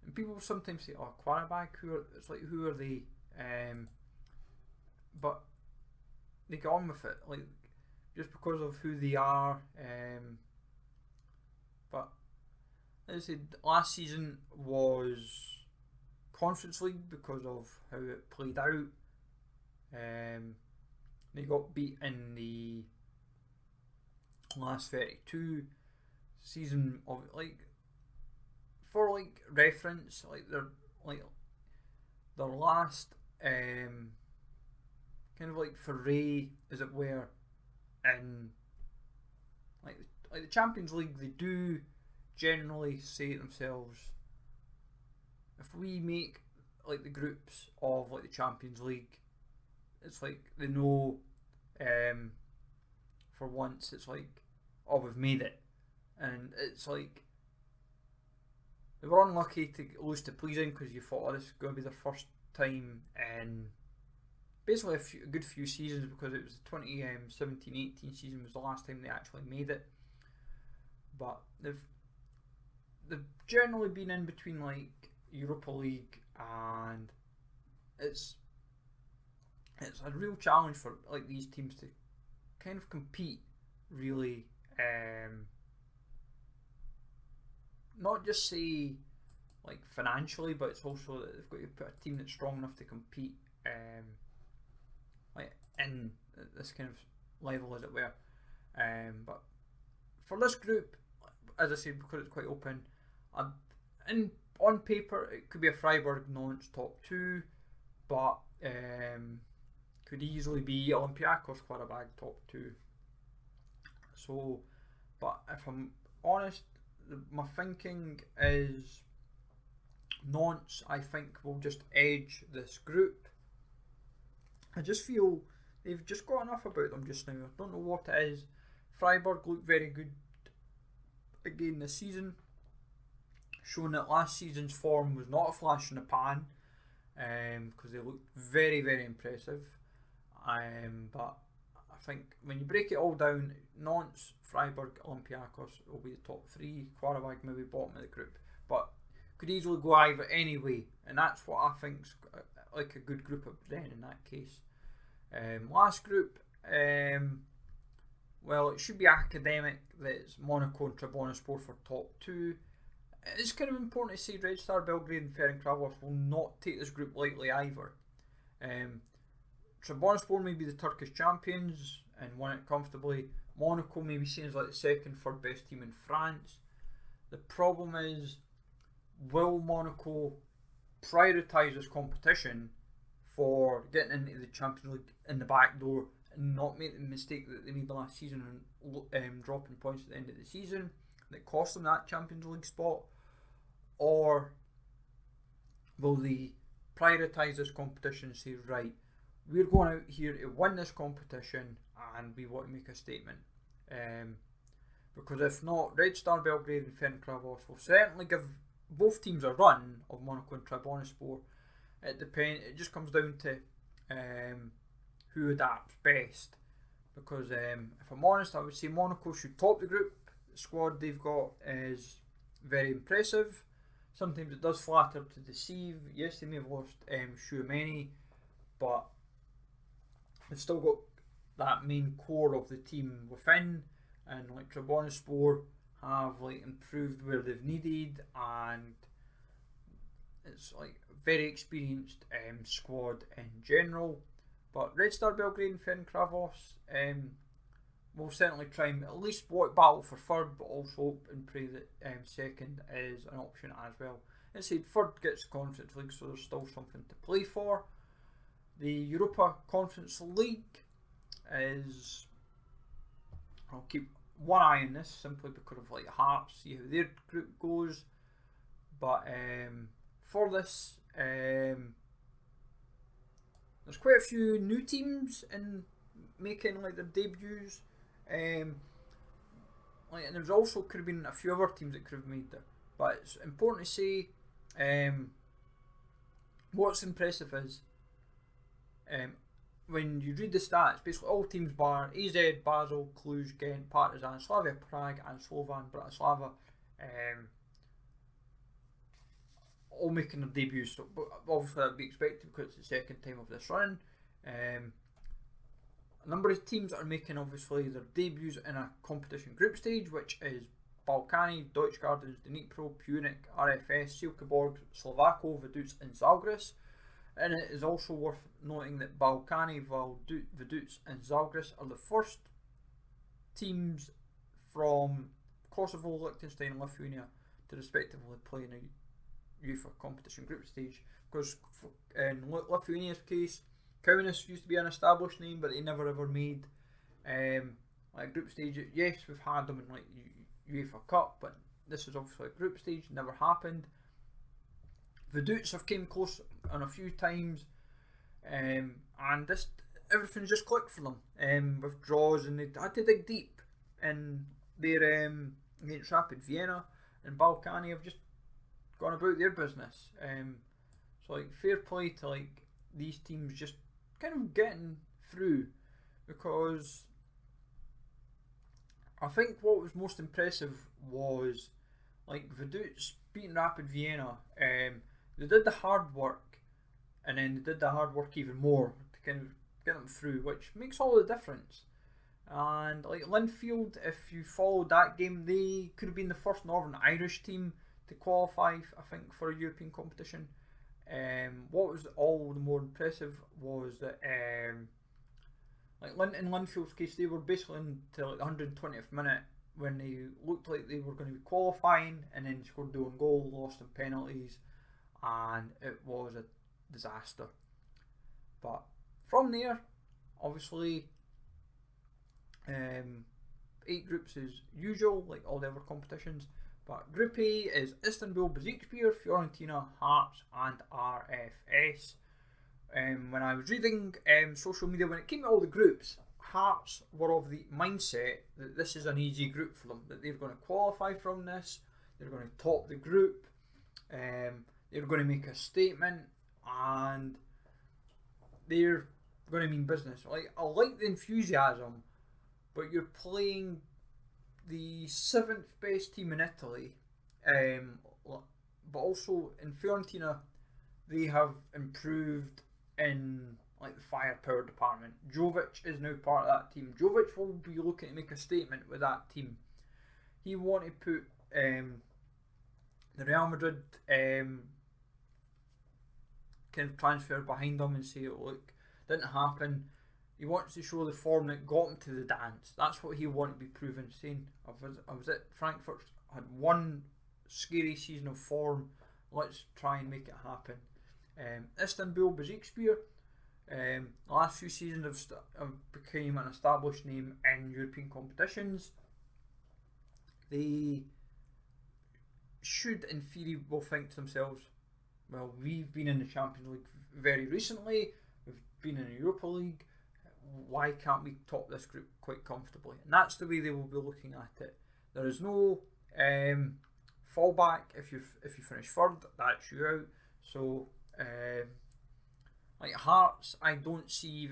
And people sometimes say, "Oh, Qarabağ, who are they?" But they get on with it, like just because of who they are. But as I said, last season was Conference League because of how it played out. They got beat in the last 32 season of for reference, their last kind of foray, as it were, in like the Champions League. They do generally say to themselves, if we make the groups of the Champions League, it's they know for once it's oh, we've made it. And it's they were unlucky to lose to Pleasing, because you thought, oh, this is going to be their first time in basically a good few seasons, because it was the 2017-18 season was the last time they actually made it. But they've generally been in between Europa League, and it's a real challenge for these teams to kind of compete, really, not just say financially, but it's also that they've got to put a team that's strong enough to compete in this kind of level, as it were. But for this group, as I said, because it's quite open, on paper it could be a Freiburg Nantes top 2, but could easily be Olympiacos Qarabağ top 2. So, but if I'm honest, my thinking is Nantes, I think, will just edge this group. I just feel they've just got enough about them just now. I don't know what it is. Freiburg look very good again this season, showing that last season's form was not a flash in the pan, because they looked very, very impressive. But I think when you break it all down, Nantes, Freiburg, Olympiacos will be the top 3. Qarabağ maybe bottom of the group, but could easily go either anyway, and that's what I think's a good group of then in that case. Last group, well, it should be academic that it's Monaco and Trabzonspor for top 2. It's kind of important to say Red Star Belgrade and Ferencvaros will not take this group lightly either. Trabzonspor may be the Turkish champions and won it comfortably. Monaco may be seen as the second, third best team in France. The problem is, will Monaco prioritise this competition for getting into the Champions League in the back door and not make the mistake that they made last season and dropping points at the end of the season that cost them that Champions League spot? Or will they prioritise this competition and say, right, we're going out here to win this competition and we want to make a statement? Because if not, Red Star Belgrade and Ferencvaros will certainly give both teams a run of Monaco and Trabzonspor. It just comes down to who adapts best. Because if I'm honest, I would say Monaco should top the group. The squad they've got is very impressive. Sometimes it does flatter to deceive. Yes, they may have lost Tchouameni, but they've still got that main core of the team within, and Trabzonspor have improved where they've needed, and it's a very experienced squad in general. But Red Star Belgrade and Ferencvaros will certainly try and at least battle for third, but also hope and pray that second is an option as well. As I said, third gets the Conference League, so there's still something to play for. The Europa Conference League is, I'll keep one eye on this simply because of Hearts, see how their group goes. But for this, there's quite a few new teams in making their debuts. And there's also could have been a few other teams that could have made it. But it's important to say, what's impressive is when you read the stats, basically all teams bar AZ, Basel, Cluj, Ghent, Partizan, Slavia Prague and Slovan Bratislava all making their debuts. So, but obviously that'd be expected because it's the second time of this run. A number of teams are making obviously their debuts in a competition group stage, which is Balkany, Deutsche Gardens, Dnipro, Punic, RFS, Silkeborg, Slovako, Vaduz and Zalgiris. And it is also worth noting that Balkany, Vaduz and Zalgiris are the first teams from Kosovo, Liechtenstein and Lithuania to respectively play in a UEFA competition group stage. Because in Lithuania's case, Kaunas used to be an established name, but they never ever made like group stage. Yes, we've had them in like UEFA Cup, but this is obviously a group stage, never happened. Vaduz have came close on a few times, and this everything's just clicked for them with draws, and they had to dig deep in their against Rapid Vienna, and Balkany have just gone about their business. So like fair play to like these teams just kind of getting through, because I think what was most impressive was like Vaduz beating Rapid Vienna. They did the hard work, and then they did the hard work even more to kind of get them through, which makes all the difference. And like Linfield, if you followed that game, they could have been the first Northern Irish team to qualify, I think, for a European competition. What was all the more impressive was that like in Linfield's case, they were basically into like the 120th minute when they looked like they were going to be qualifying, and then scored their own goal, lost in penalties, and it was a disaster. But from there, obviously, 8 groups as usual, like all the other competitions. But Group A is Istanbul, Besiktas, Fiorentina, Hearts and RFS. When I was reading social media, when it came to all the groups, Hearts were of the mindset that this is an easy group for them, that they're going to qualify from this, they're going to top the group, they're going to make a statement, and they're going to mean business. Like, I like the enthusiasm, but you're playing the 7th best team in Italy, but also in Fiorentina they have improved in like the firepower department. Jovic is now part of that team. Jovic will be looking to make a statement with that team. He wanted to put the Real Madrid kind of transfer behind them and say, look, didn't happen. He wants to show the form that got him to the dance. That's what he wanted to be proven, saying, I was at Frankfurt, had one scary season of form, let's try and make it happen. Istanbul, Besiktas, the last few seasons have become an established name in European competitions. They should, in theory, will think to themselves, well, we've been in the Champions League very recently, we've been in the Europa League, why can't we top this group quite comfortably? And that's the way they will be looking at it. There is no fallback. If you finish third, that's you out. So like Hearts, I don't see.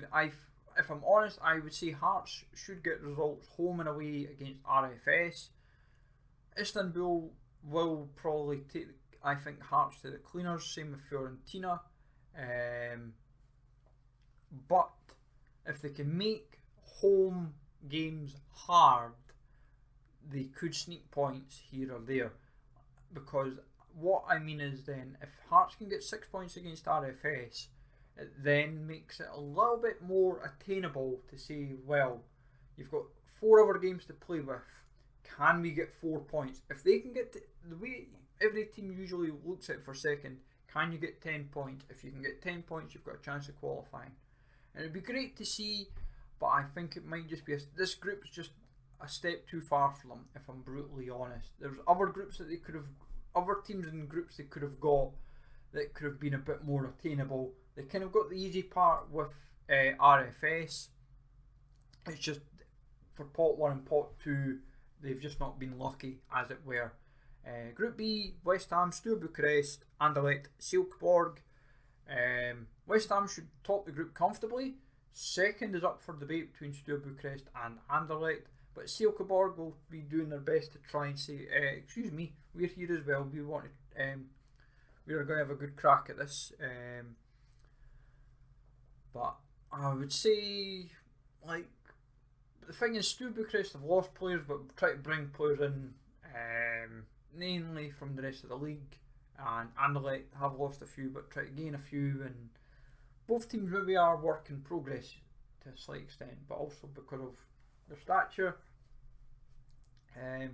If I'm honest, I would say Hearts should get results home and away against RFS. Istanbul will probably take, I think, Hearts to the cleaners. Same with Fiorentina. But if they can make home games hard, they could sneak points here or there. Because what I mean is, then, if Hearts can get 6 points against RFS, it then makes it a little bit more attainable to say, well, you've got 4 other games to play with. Can we get 4 points? If they can get to, the way every team usually looks at it for second, can you get 10 points? If you can get 10 points, you've got a chance of qualifying. And it'd be great to see, but I think it might just be this group's just a step too far for them, if I'm brutally honest. There's other groups that they could have, other teams in groups they could have got that could have been a bit more attainable. They kind of got the easy part with RFS. It's just for pot 1 and pot 2, they've just not been lucky, as it were. Group B, West Ham, Steaua Bucharest, Anderlecht, Silkeborg. West Ham should top the group comfortably. Second is up for debate between Steaua Bucharest and Anderlecht, but Silkeborg will be doing their best to try and say, excuse me, we're here as well. We want to, we are going to have a good crack at this. But I would say, like, the thing is, Steaua Bucharest have lost players, but try to bring players in, mainly from the rest of the league. And Anderlecht have lost a few, but try to gain a few. And both teams maybe are work in progress to a slight extent, but also because of their stature. I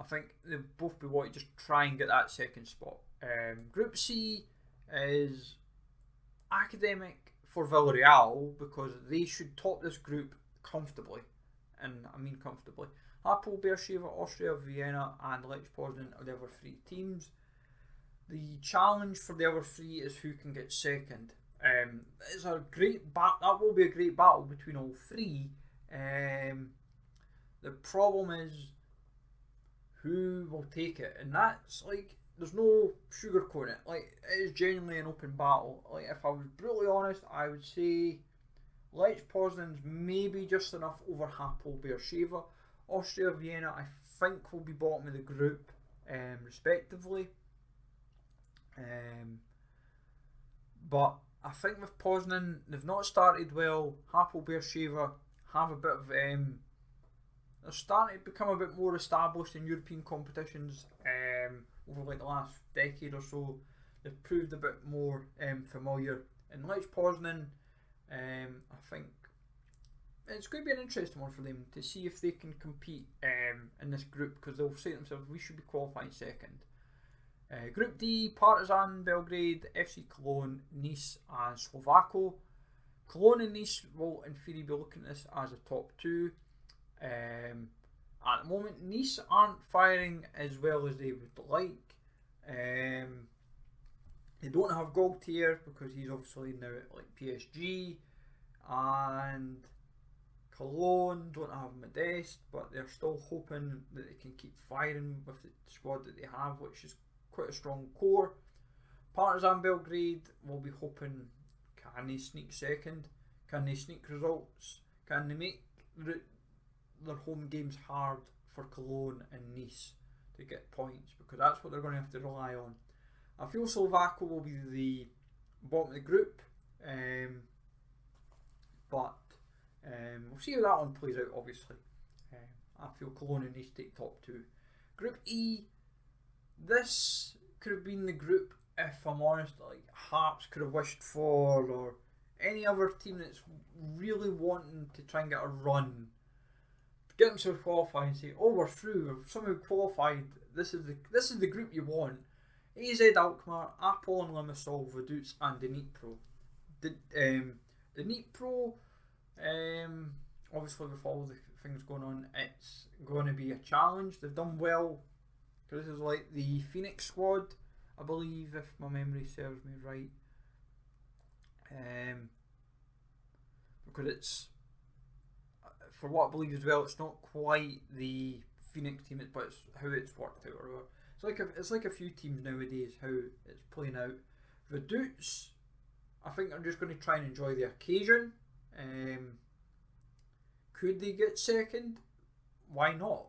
think they'll both be wanting to just try and get that second spot. Group C is academic for Villarreal because they should top this group comfortably, and I mean comfortably. Hapoel Beersheva, Austria, Vienna and Lech Poznan are the other three teams. The challenge for the other three is who can get second. It's a great that will be a great battle between all three. The problem is who will take it, and that's like, there's no sugarcoating it. Like, it is genuinely an open battle. Like, if I was brutally honest, I would say Lech Poznan's maybe just enough over Hapoel Beersheva. Austria, Vienna, I think will be bottom of the group, respectively. But I think with Poznan, they've not started well. Hapoel Beersheva have a bit of they're starting to become a bit more established in European competitions over like the last decade or so. They've proved a bit more familiar. And Lech Poznan, I think it's going to be an interesting one for them to see if they can compete in this group, because they'll say to themselves, we should be qualifying second. Group D, Partizan Belgrade, FC Cologne, Nice and Slovako. Cologne and Nice will in theory be looking at this as a top two. At the moment, Nice aren't firing as well as they would like. They don't have Gaultier because he's obviously now at like PSG, and Cologne don't have Modeste, but they're still hoping that they can keep firing with the squad that they have, which is quite a strong core. Partizan Belgrade will be hoping, can they sneak second? Can they sneak results? Can they make their home games hard for Cologne and Nice to get points? Because that's what they're going to have to rely on. I feel Slovako will be the bottom of the group, but we'll see how that one plays out, obviously. I feel Cologne and Nice take top two. Group E, this could have been the group, if I'm honest, like Hearts could have wished for, or any other team that's really wanting to try and get a run, get themselves qualified and say, oh, we're through, we've somehow qualified, this is the group you want. AZ Alkmaar, Apollon Limassol, Vaduz and Dnipro. Dnipro, obviously with all the things going on, it's going to be a challenge. They've done well, because this is like the Phoenix squad, I believe, if my memory serves me right. Because it's, for what I believe as well, it's not quite the Phoenix team, but it's how it's worked out. Or it's like a few teams nowadays, how it's playing out. Vaduz, I think they're just going to try and enjoy the occasion. Could they get second? Why not?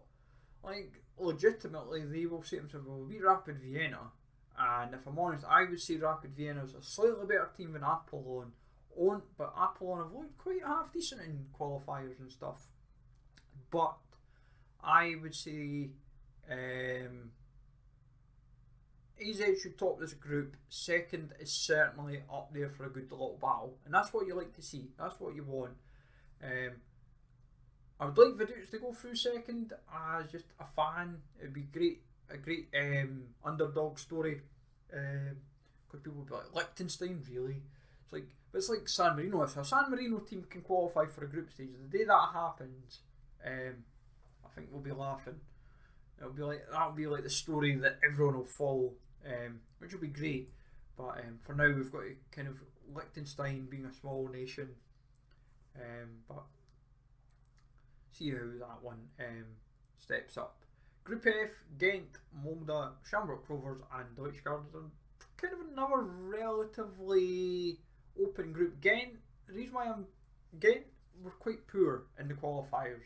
Like, legitimately, they will say to themselves, well, we'll beat Rapid Vienna. And if I'm honest, I would say Rapid Vienna is a slightly better team than Apollon. But Apollon have looked quite half decent in qualifiers and stuff. But I would say AZ should top this group. Second is certainly up there for a good little battle, and that's what you like to see. That's what you want. I would like Vaduz to go through second as just a fan. It would be a great underdog story. Because people would be like, Liechtenstein, really? It's like San Marino. If a San Marino team can qualify for a group stage, the day that happens, I think we'll be laughing. That'll be like the story that everyone will follow, which will be great. But for now, we've got to kind of Liechtenstein being a small nation, but see how that one steps up. Group F, Ghent, Molde, Shamrock Rovers and Deutsche Gardens. Kind of another relatively open group. Ghent, the reason why I'm Ghent were quite poor in the qualifiers.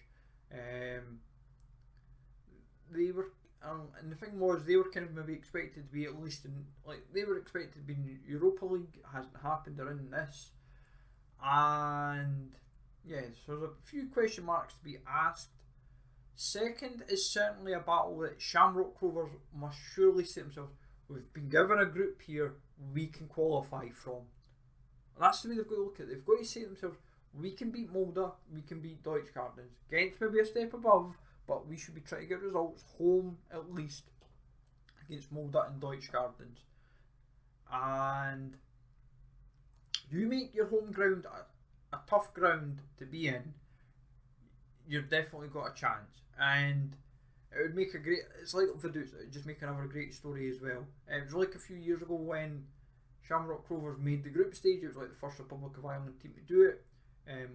They were, and the thing was, they were kind of maybe expected to be at least in, like, they were expected to be in Europa League. Hasn't happened. They're in this, and yeah, so there's a few question marks to be asked. Second is certainly a battle that Shamrock Rovers must surely say themselves, we've been given a group here we can qualify from. And that's the way they've got to look at it. They've got to say to themselves, we can beat Molde, we can beat Deutsche Gardens. Ghent's maybe a step above, but we should be trying to get results home at least against Molde and Deutsche Gardens. And you make your home ground a tough ground to be in, you've definitely got a chance. And it would make a great, it's like Vaduz, it would just make another great story as well. It was like a few years ago when Shamrock Rovers made the group stage. It was like the first Republic of Ireland team to do it,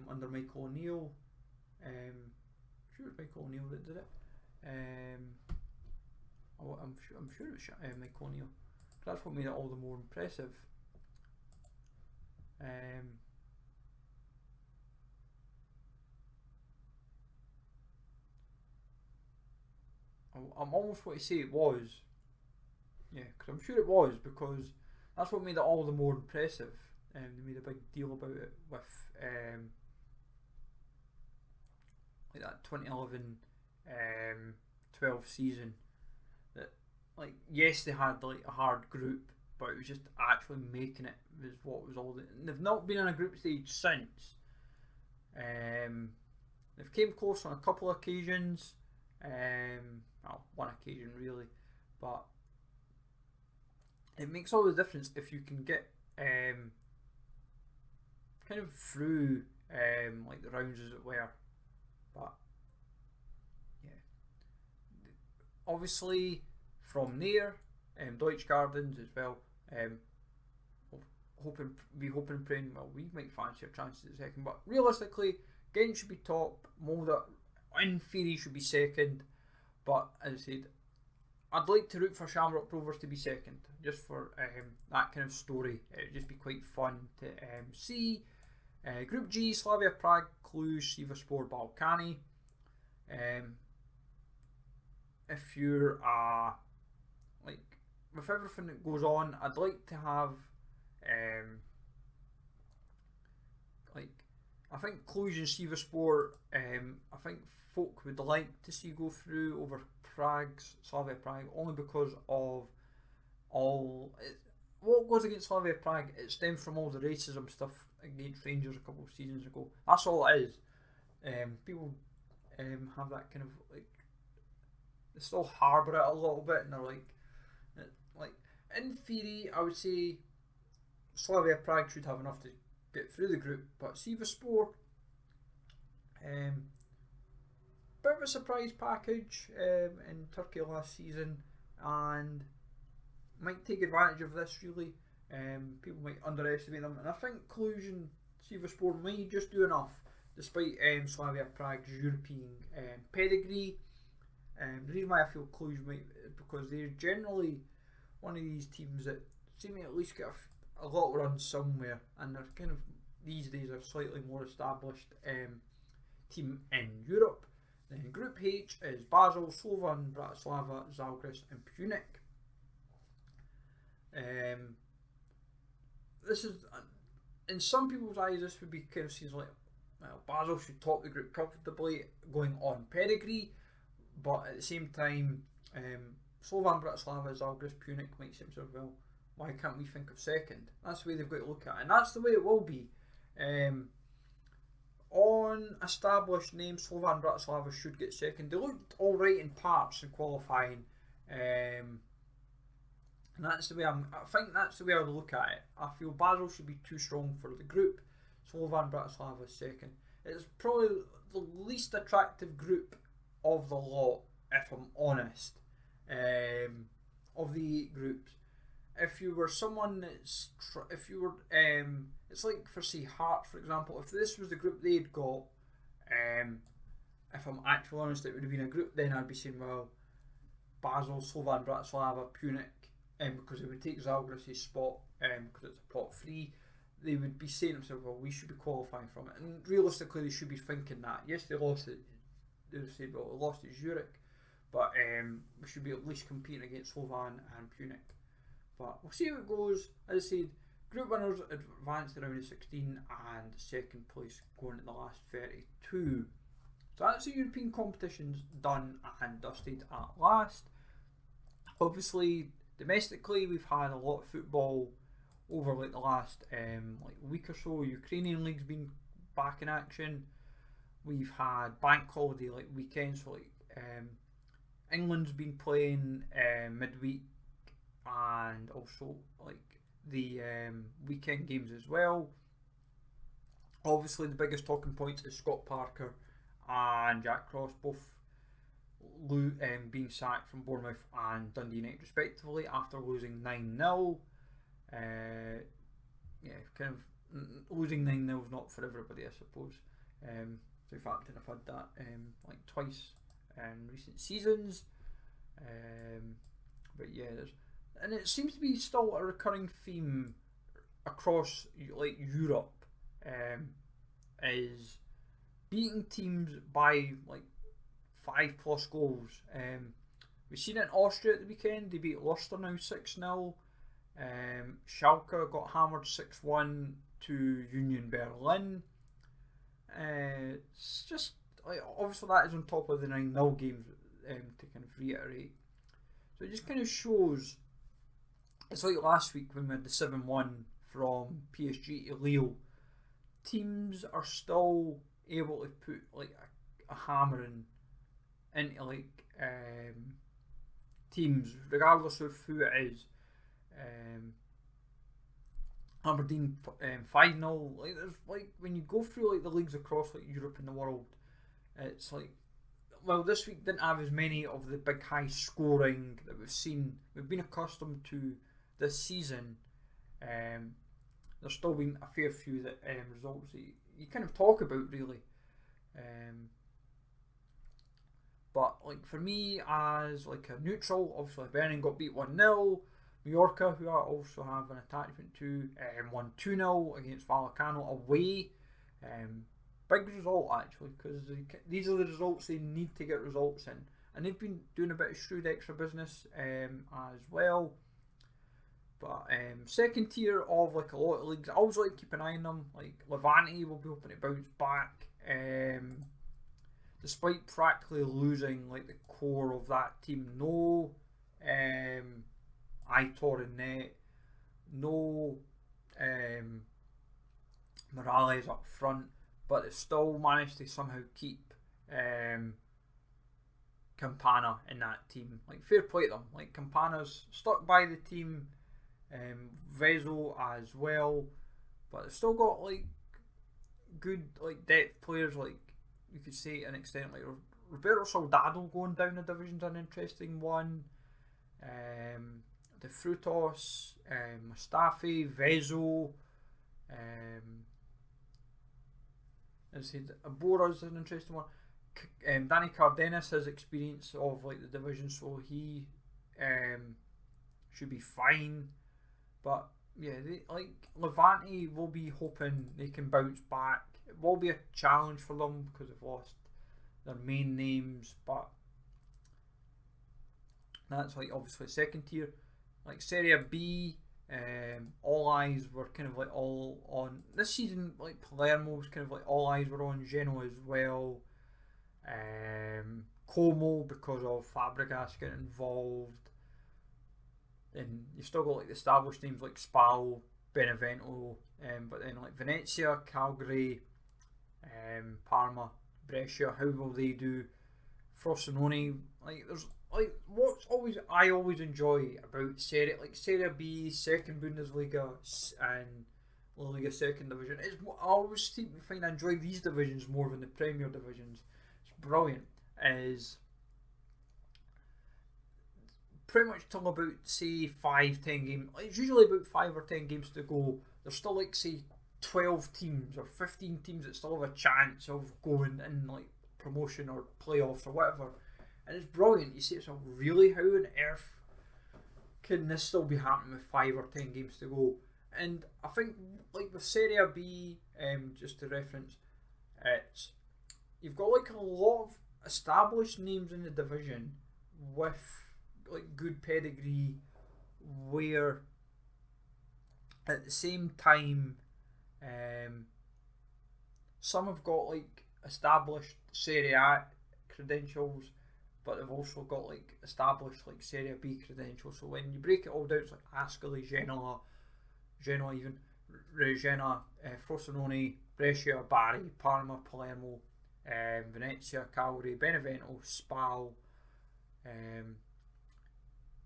under Michael O'Neill. I'm sure it was Michael O'Neill that did it. I'm sure it was Michael O'Neill. That's what made it all the more impressive. I'm almost going to say it was. Yeah, because I'm sure it was, because that's what made it all the more impressive. They made a big deal about it with like that 2011 12 season. That, like, yes, they had like a hard group, but it was just actually making it was what was all. And they've not been on a group stage since. They've came close on a couple of occasions. Well, one occasion really, but it makes all the difference if you can get kind of through like the rounds as it were. But yeah, obviously from there, Deutsche Gardens as well. Hoping and praying. Well, we might fancy our chances at second, but realistically, Ghent should be top. Molde, in theory, should be second. But as I said, I'd like to root for Shamrock Rovers to be second, just for that kind of story. It would just be quite fun to see. Group G: Slavia Prague, Cluj, Sivasspor, Balkani. If you're like, with everything that goes on, I'd like to have like, I think Cluj and Sivasspor, I think folk would like to see go through over Slavia Prague, only because of what goes against Slavia Prague. It stems from all the racism stuff against Rangers a couple of seasons ago. That's all it is. People have that kind of, like, they still harbour it a little bit, and they're like in theory, I would say Slavia Prague should have enough to get through the group, but Sivasspor, bit of a surprise package in Turkey last season, and might take advantage of this really. People might underestimate them, and I think Cluj and Sivasspor might just do enough, despite Slavia Prague's European pedigree. The reason why I feel Cluj might is because they're generally one of these teams that seem to at least get a lot of runs somewhere, and they're kind of these days a slightly more established team in Europe. Then Group H is Basel, Slovan, Bratislava, Zalgiris and Punic. This is, in some people's eyes, this would be kind of seen like, well, Basel should top the group comfortably going on pedigree, but at the same time, Slovan, Bratislava, Zalgiris, Punic might say themselves, well, why can't we think of second? That's the way they've got to look at it, and that's the way it will be. On established names, Slovan Bratislava should get second. They looked alright in parts in qualifying, and that's the way I think that's the way I would look at it. I feel Basel should be too strong for the group. Slovan Bratislava is second. It's probably the least attractive group of the lot, if I'm honest, of the 8 groups. If you were someone that's, it's like for, say, Hearts, for example. If this was the group they'd got, if I'm actually honest, it would have been a group. Then I'd be saying, well, Basel, Slovan Bratislava, Punic, because it would take Zalgiris' spot, because it's a pot 3. they would be saying to themselves, well, we should be qualifying from it. And realistically, they should be thinking that. Yes, they lost it. They said, well, they lost at Zurich, but we should be at least competing against Slovan and Punic. But we'll see how it goes. As I said, group winners advanced to round of 16 and second place going to the last 32. So that's the European competitions done and dusted at last. Obviously, domestically, we've had a lot of football over like the last week or so. Ukrainian league's been back in action. We've had bank holiday like weekends, so England's been playing midweek, and also like the weekend games as well. Obviously, the biggest talking points is Scott Parker and Jack Cross both being sacked from Bournemouth and Dundee United respectively after losing 9-0. Kind of losing 9-0 is not for everybody, I suppose. So in fact, I've had that like twice in recent seasons. But yeah, and it seems to be still a recurring theme across like Europe, is beating teams by like 5+ goals. We've seen it in Austria at the weekend. They beat Leicester now 6-0. Schalke got hammered 6-1 to Union Berlin. It's just like, obviously that is on top of the 9-0 games, to kind of reiterate. So it just kind of shows, it's like last week when we had the 7-1 from PSG to Lille. Teams are still able to put like a hammering into like teams, regardless of who it is. Aberdeen 5-0. Like there's like when you go through like the leagues across like Europe and the world, it's like, well, this week didn't have as many of the big high scoring that we've been accustomed to this season. There's still been a fair few that results that you kind of talk about really. But like for me as like a neutral, obviously Benin got beat 1-0. Mallorca, who I also have an attachment to, won 2-0 against Vallecano away. Big result actually, because these are the results they need to get results in, and they've been doing a bit of shrewd extra business as well. But second tier of like a lot of leagues, I always like to keep an eye on them. Like Levante will be hoping to bounce back, despite practically losing like the core of that team. No Aitor in net, no Morales up front, but they've still managed to somehow keep Campana in that team. Like fair play to them. Like Campana's stuck by the team, Vezo as well, but they've still got like good like depth players. Like you could say to an extent, like Roberto Soldado going down the division's an interesting one. De Frutos, Mustafi, Vezo, as I said, Abora's an interesting one. Danny Cardenas has experience of like the division, so he should be fine. But yeah, Levante will be hoping they can bounce back. It will be a challenge for them because they've lost their main names, but that's like obviously second tier. Like Serie B, all eyes were kind of like all on this season. Like Palermo was kind of like all eyes were on Genoa as well. Como because of Fabregas getting involved, and you've still got like the established names like Spal, Benevento, but then like Venezia, Calgary, Parma, Brescia. How will they do? Frosinone, like there's like what's always I always enjoy about Serie B, second Bundesliga, and Liga second division. Is I always find I enjoy these divisions more than the Premier divisions. It's brilliant. Is pretty much till about say 5-10 games. It's usually about 5 or 10 games to go. There's still like say 12 teams or 15 teams that still have a chance of going in like promotion or playoffs or whatever, and it's brilliant. You see yourself, really, how on earth can this still be happening with 5 or 10 games to go? And I think like with Serie B, just to reference, it's you've got like a lot of established names in the division with like good pedigree, where at the same time, some have got like established Serie A credentials, but they've also got like established like Serie B credentials. So when you break it all down, it's like Ascoli, Genoa even, Regina, Frosinone, Brescia, Bari, Parma, Palermo, Venezia, Cagliari, Benevento, Spal,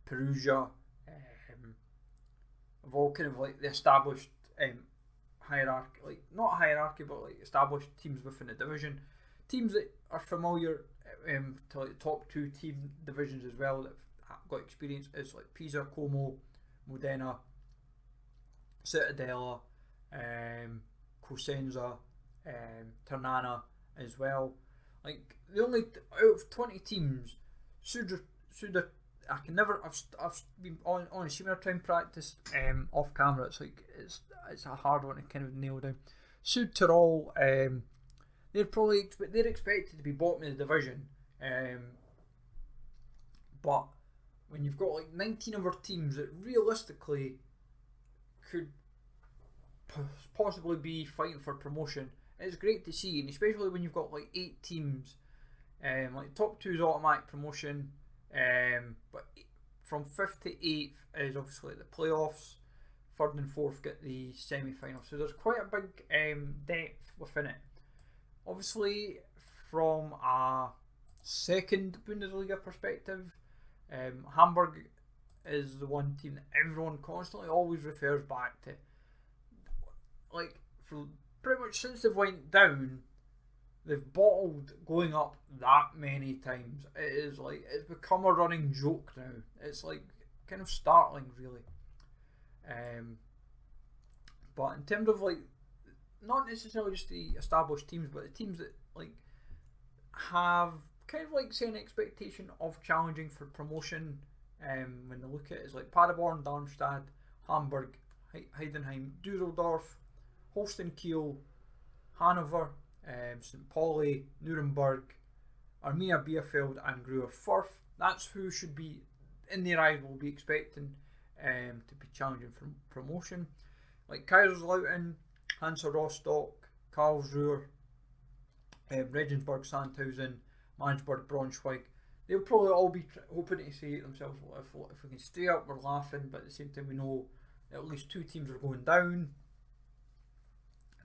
Perugia, of all kind of like the established hierarchy, like not hierarchy, but like established teams within the division, teams that are familiar to like the top two team divisions as well that have got experience is like Pisa, Como, Modena, Cittadella, Cosenza, Ternana as well. Like the only out of 20 teams, Sudra, I can never. I've been on similar time practice off camera. It's like it's a hard one to kind of nail down. Sud Tirol, they're expected to be bottom of the division, but when you've got like 19 other teams that realistically could possibly be fighting for promotion, it's great to see, and especially when you've got like 8 teams, like top 2 is automatic promotion. But from 5th to 8th is obviously the playoffs. 3rd and 4th get the semi-final. So there's quite a big depth within it. Obviously, from a second Bundesliga perspective, Hamburg is the one team that everyone constantly always refers back to. Like, for pretty much since they've went down, they've bottled going up that many times. It is like, it's become a running joke now. It's like kind of startling, really. But in terms of like, not necessarily just the established teams, but the teams that like have kind of like say an expectation of challenging for promotion, when they look at it, is like Paderborn, Darmstadt, Hamburg, Heidenheim, Dusseldorf, Holstein Kiel, Hanover, St. Pauli, Nuremberg, Arminia Bielefeld and Gruer Fürth. That's who should be, in their eyes, will be expecting to be challenging for promotion. Like Kaiserslautern, Hansa Rostock, Karlsruhe, Regensburg, Sandhausen, Magdeburg, Braunschweig. They'll probably all be hoping to say to themselves, well, if we can stay up, we're laughing, but at the same time we know at least 2 teams are going down.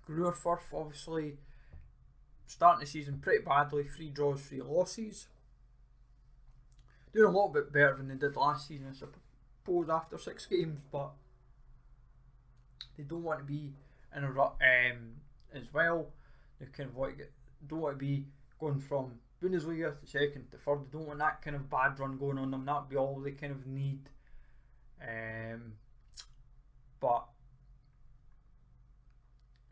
Gruer Fürth, obviously, starting the season pretty badly, 3 draws, 3 losses. Doing a little bit better than they did last season, I suppose, after 6 games, but they don't want to be in a rut as well. They kind of don't want to be going from Bundesliga to second to third. They don't want that kind of bad run going on them. That would be all they kind of need. But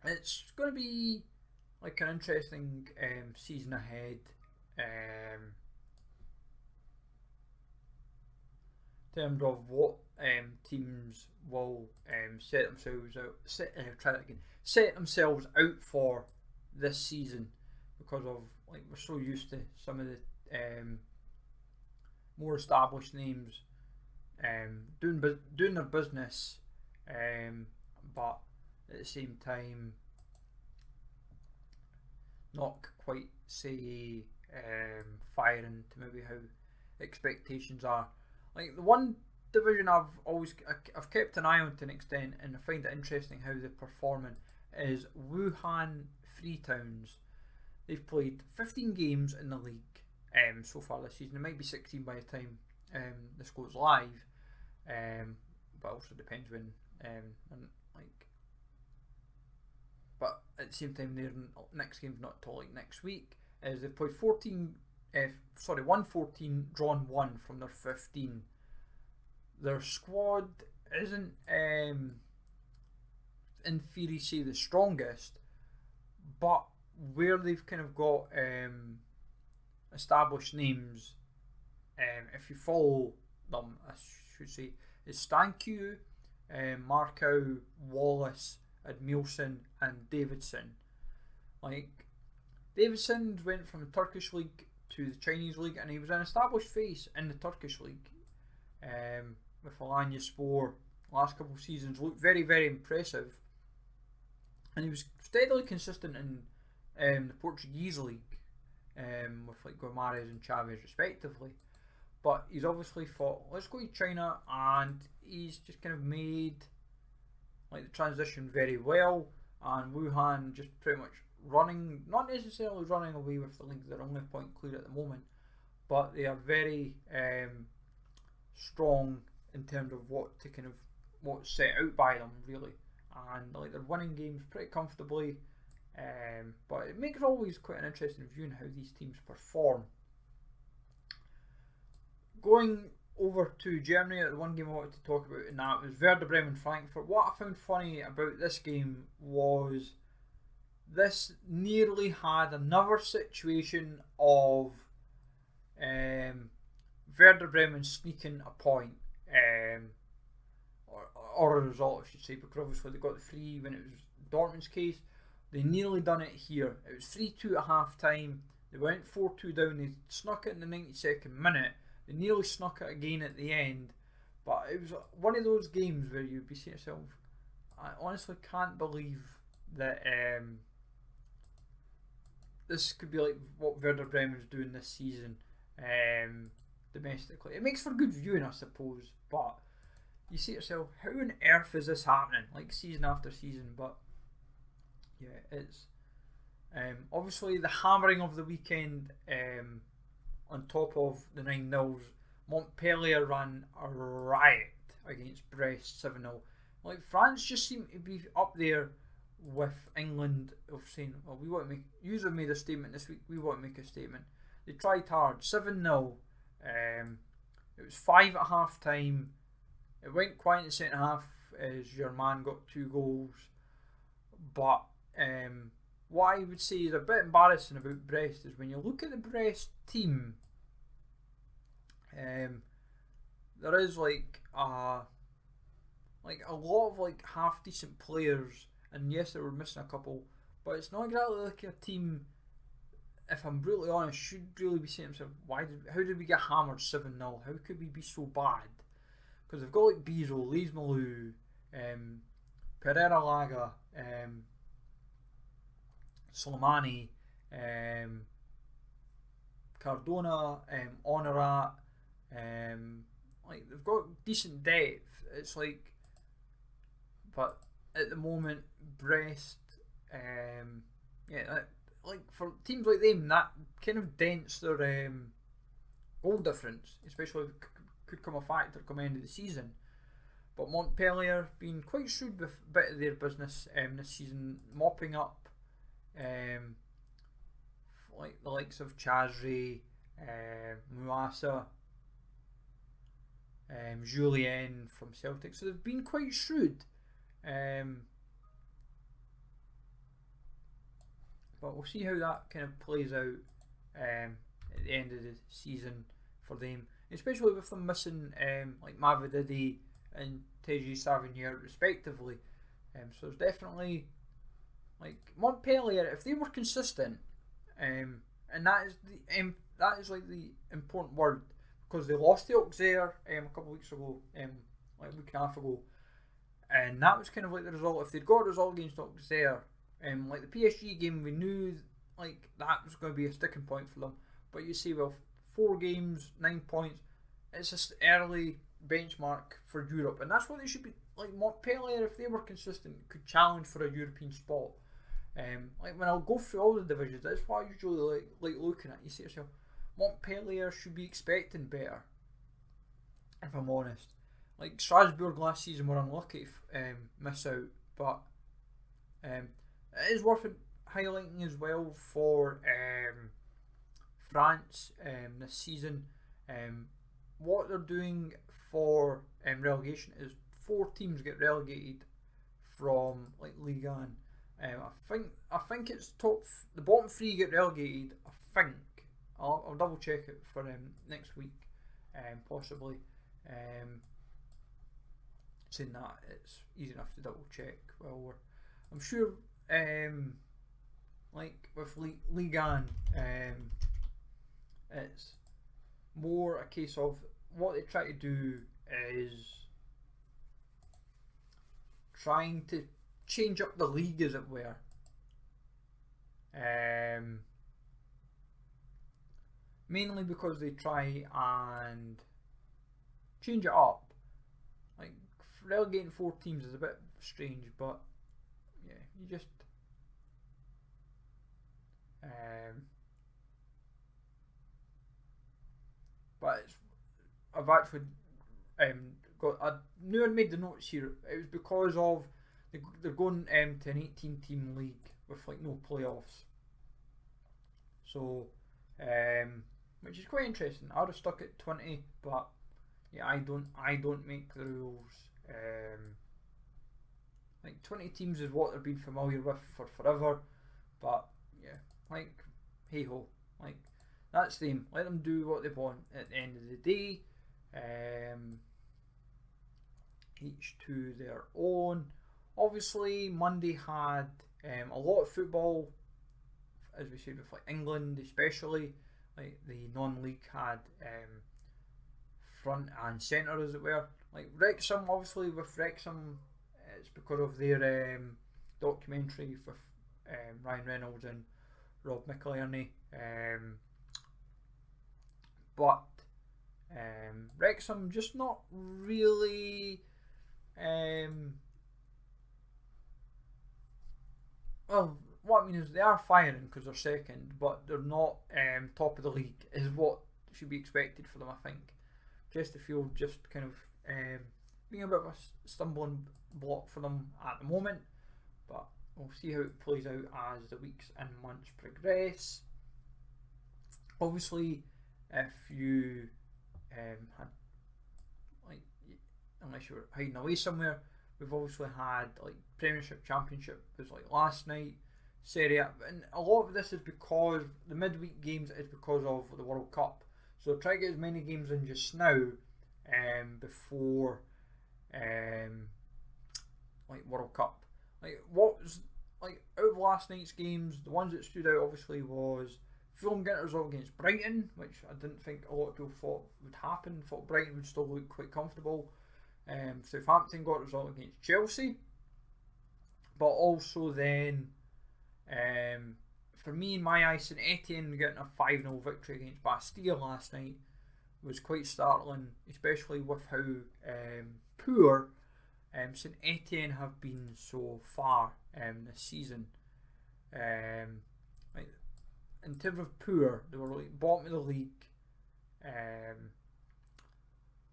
it's going to be like an interesting season ahead. In terms of what teams will set themselves out for this season, because of like we're so used to some of the more established names doing their business, but at the same time not quite say firing to maybe how expectations are. Like the one division I've kept an eye on to an extent, and I find it interesting how they're performing, is Wuhan Freetowns. They've played 15 games in the league so far this season. It might be 16 by the time this goes live, but also depends when but at the same time their next game's not till like next week. They've played won 14, drawn 1 from their 15. Their squad isn't in theory say the strongest, but where they've kind of got established names, if you follow them I should say, is Stanku, Markow, Wallace, Admilson and Davidson. Like, Davidson went from the Turkish League to the Chinese League, and he was an established face in the Turkish League. With Alanyaspor, last couple of seasons, looked very, very impressive. And he was steadily consistent in the Portuguese League, with like Guimarães and Chaves respectively. But he's obviously thought, let's go to China, and he's just kind of made like the transition very well. And Wuhan just pretty much running, not necessarily running away with the league, they're only a point clear at the moment, but they are very strong in terms of what's set out by them, really. And like, they're winning games pretty comfortably, but it makes always quite an interesting viewing how these teams perform. Going over to Germany, the one game I wanted to talk about, and that was Werder Bremen Frankfurt. What I found funny about this game was this nearly had another situation of Werder Bremen sneaking a point, or a result I should say, because obviously they got the 3 when it was Dortmund's case. They nearly done it here. It was 3-2 at half time. They went 4-2 down. They snuck it in the 92nd minute. They nearly snuck it again at the end. But it was one of those games where you'd be saying to yourself, I honestly can't believe that this could be like what Werder Bremen's doing this season domestically. It makes for good viewing, I suppose, but you say to yourself, how on earth is this happening? Like, season after season. But yeah, it's obviously the hammering of the weekend, on top of the 9-0s. Montpellier ran a riot against Brest 7-0. Like, France just seem to be up there with England of saying, well, we want to make, you have made a statement this week, we want to make a statement. They tried hard, 7-0. It was 5 at half time. It went quiet in the second half as Germain got 2 goals. But what I would say is a bit embarrassing about Brest is when you look at the Brest team, there is like a lot of like half decent players, and yes, they were missing a couple, but it's not exactly like a team, if I'm brutally honest, should really be saying to themselves, how did we get hammered 7-0? How could we be so bad? Because they've got like Bizot, Lees Malou, Pereira Laga, Soleimani, Cardona, Honorat, like, they've got decent depth. It's like, but at the moment, Brest, like for teams like them, that kind of dents their goal difference, especially if it could come a factor come end of the season. But Montpellier been quite shrewd with a bit of their business this season, mopping up like the likes of Chazri, Muasa, Julien from Celtic. So they've been quite shrewd. But we'll see how that kind of plays out at the end of the season for them, especially with them missing like Mavididi and Teji Savigny respectively. So there's definitely, like, Montpellier, if they were consistent, and that is like the important word, because they lost to Auxerre a couple of weeks ago, like a week and a half ago, and that was kind of like the result. If they'd got a result against Auxerre, like the PSG game, we knew like that was going to be a sticking point for them. But you see, well, 4 games, 9 points, it's just early benchmark for Europe, and that's what they should be. Like Montpellier, if they were consistent, could challenge for a European spot. Like when I'll go through all the divisions, that's what I usually like looking at. You say to yourself, Montpellier should be expecting better, if I'm honest. Like Strasbourg last season were unlucky to miss out, but it is worth highlighting as well for France this season. What they're doing for relegation is 4 teams get relegated from like Liga. I think it's the bottom 3 get relegated. I think I'll double check it for next week, possibly. saying that it's easy enough to double check. Well, I'm sure, like with Liga, it's more a case of what they try to do is trying to change up the league, as it were. Mainly because they try and change it up. Like, relegating 4 teams is a bit strange, but yeah, you just but I've actually I knew I'd made the notes here. It was because of they're going to an 18-team league with like no playoffs. So, which is quite interesting. I'd have stuck at 20, but yeah, I don't make the rules. Like 20 teams is what they've been familiar with for forever, but yeah, like hey ho, like that's them. Let them do what they want at the end of the day. Each to their own. Obviously, Monday had a lot of football, as we said, with like England especially. Like the non-league had front and centre, as it were. Like Wrexham, obviously with Wrexham, it's because of their documentary with Ryan Reynolds and Rob McElhenney. But Wrexham just not really. Well, what I mean is they are firing because they're second, but they're not top of the league, is what should be expected for them, I think. Chesterfield just kind of being a bit of a stumbling block for them at the moment, but we'll see how it plays out as the weeks and months progress. Obviously, if you had, like, unless you were hiding away somewhere, we've obviously had like Premiership, Championship was like last night, Serie A, and a lot of this is because the midweek games is because of the World Cup. So try to get as many games in just now, before like World Cup. Like what was like out of last night's games, the ones that stood out obviously was Fulham getting a result against Brighton, which I didn't think a lot of people thought would happen. Thought Brighton would still look quite comfortable. Southampton got a result against Chelsea, but also then, for me in my eyes, St Etienne getting a 5-0 victory against Bastille last night was quite startling, especially with how poor St Etienne have been so far this season. Like, in terms of poor, they were like bottom of the league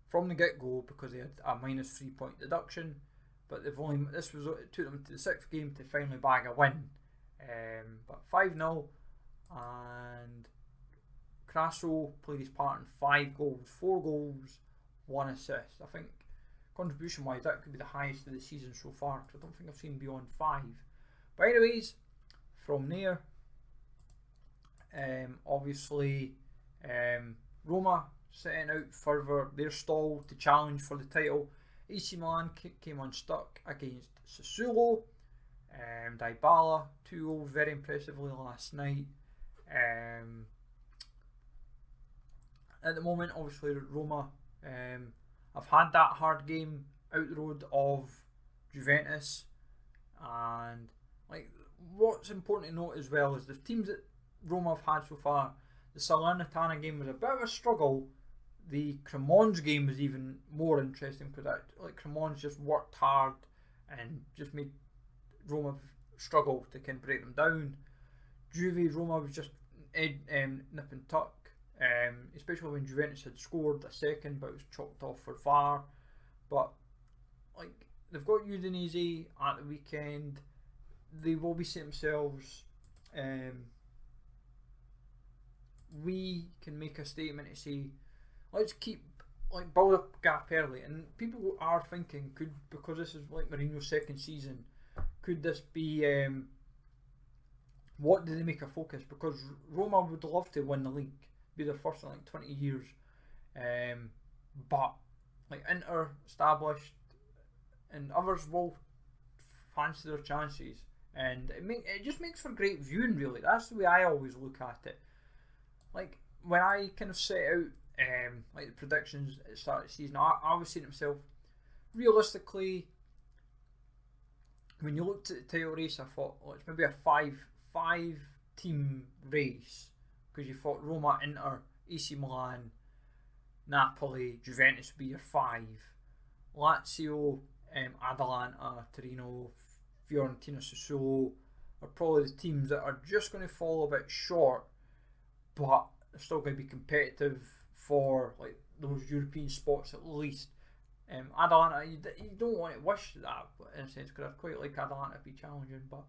from the get-go because they had a minus 3 point deduction, but it took them to the 6th game to finally bag a win. But 5-0, and Crasso played his part in 5 goals, 4 goals, 1 assist. I think contribution wise that could be the highest of the season so far, because I don't think I've seen beyond 5. But anyways, from there, obviously Roma setting out further their stall to challenge for the title. AC Milan came unstuck against Sassuolo. Dybala 2 goals very impressively last night. At the moment, obviously Roma have had that hard game out the road of Juventus, and like what's important to note as well is the teams that Roma have had so far. The Salernitana game was a bit of a struggle. The Cremon's game was even more interesting because Cremon's just worked hard and just made Roma struggle to kind of break them down. Roma was just nip and tuck, especially when Juventus had scored a second but it was chalked off for VAR. But like they've got Udinese at the weekend, they will be saying themselves, we can make a statement to say, let's build up gap early. And people are thinking, because this is like Mourinho's 2nd season, could this be what do they make a focus? Because Roma would love to win the league, be their first in like 20 years, but like Inter established, and others will fancy their chances, and it just makes for great viewing. Really, that's the way I always look at it. Like when I kind of set out like the predictions at the start of the season, I was saying to myself, realistically, when you looked at the title race, I thought, oh, it's maybe a five team race, because you thought Roma, Inter, AC Milan, Napoli, Juventus would be your 5. Lazio, Atalanta, Torino, Fiorentina, Sassuolo are probably the teams that are just going to fall a bit short, but they're still going to be competitive for like those European spots at least. Atalanta, you don't want to wish that in a sense, because I'd quite like Atalanta to be challenging, but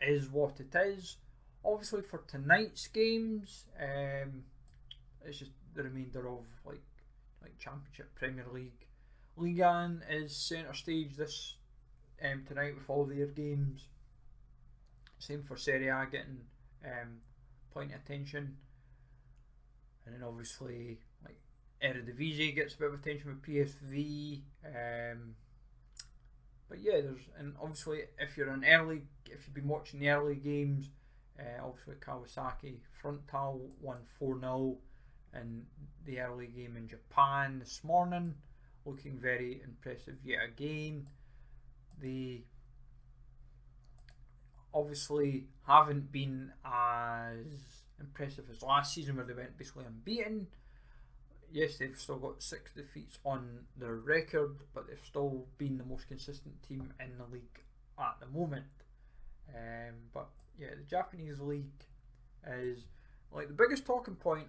it is what it is. Obviously, for tonight's games, it's just the remainder of like Championship, Premier League. Liga is centre stage this tonight with all their games. Same for Serie A getting plenty of attention, and then obviously like Eredivisie gets a bit of attention with PSV. But yeah, and obviously if you've been watching the early games, obviously Kawasaki Frontale won 4-0 in the early game in Japan this morning, looking very impressive yet again. They obviously haven't been as impressive as last season, where they went basically unbeaten. Yes, they've still got 6 defeats on their record, but they've still been the most consistent team in the league at the moment. But yeah, the Japanese league is like the biggest talking point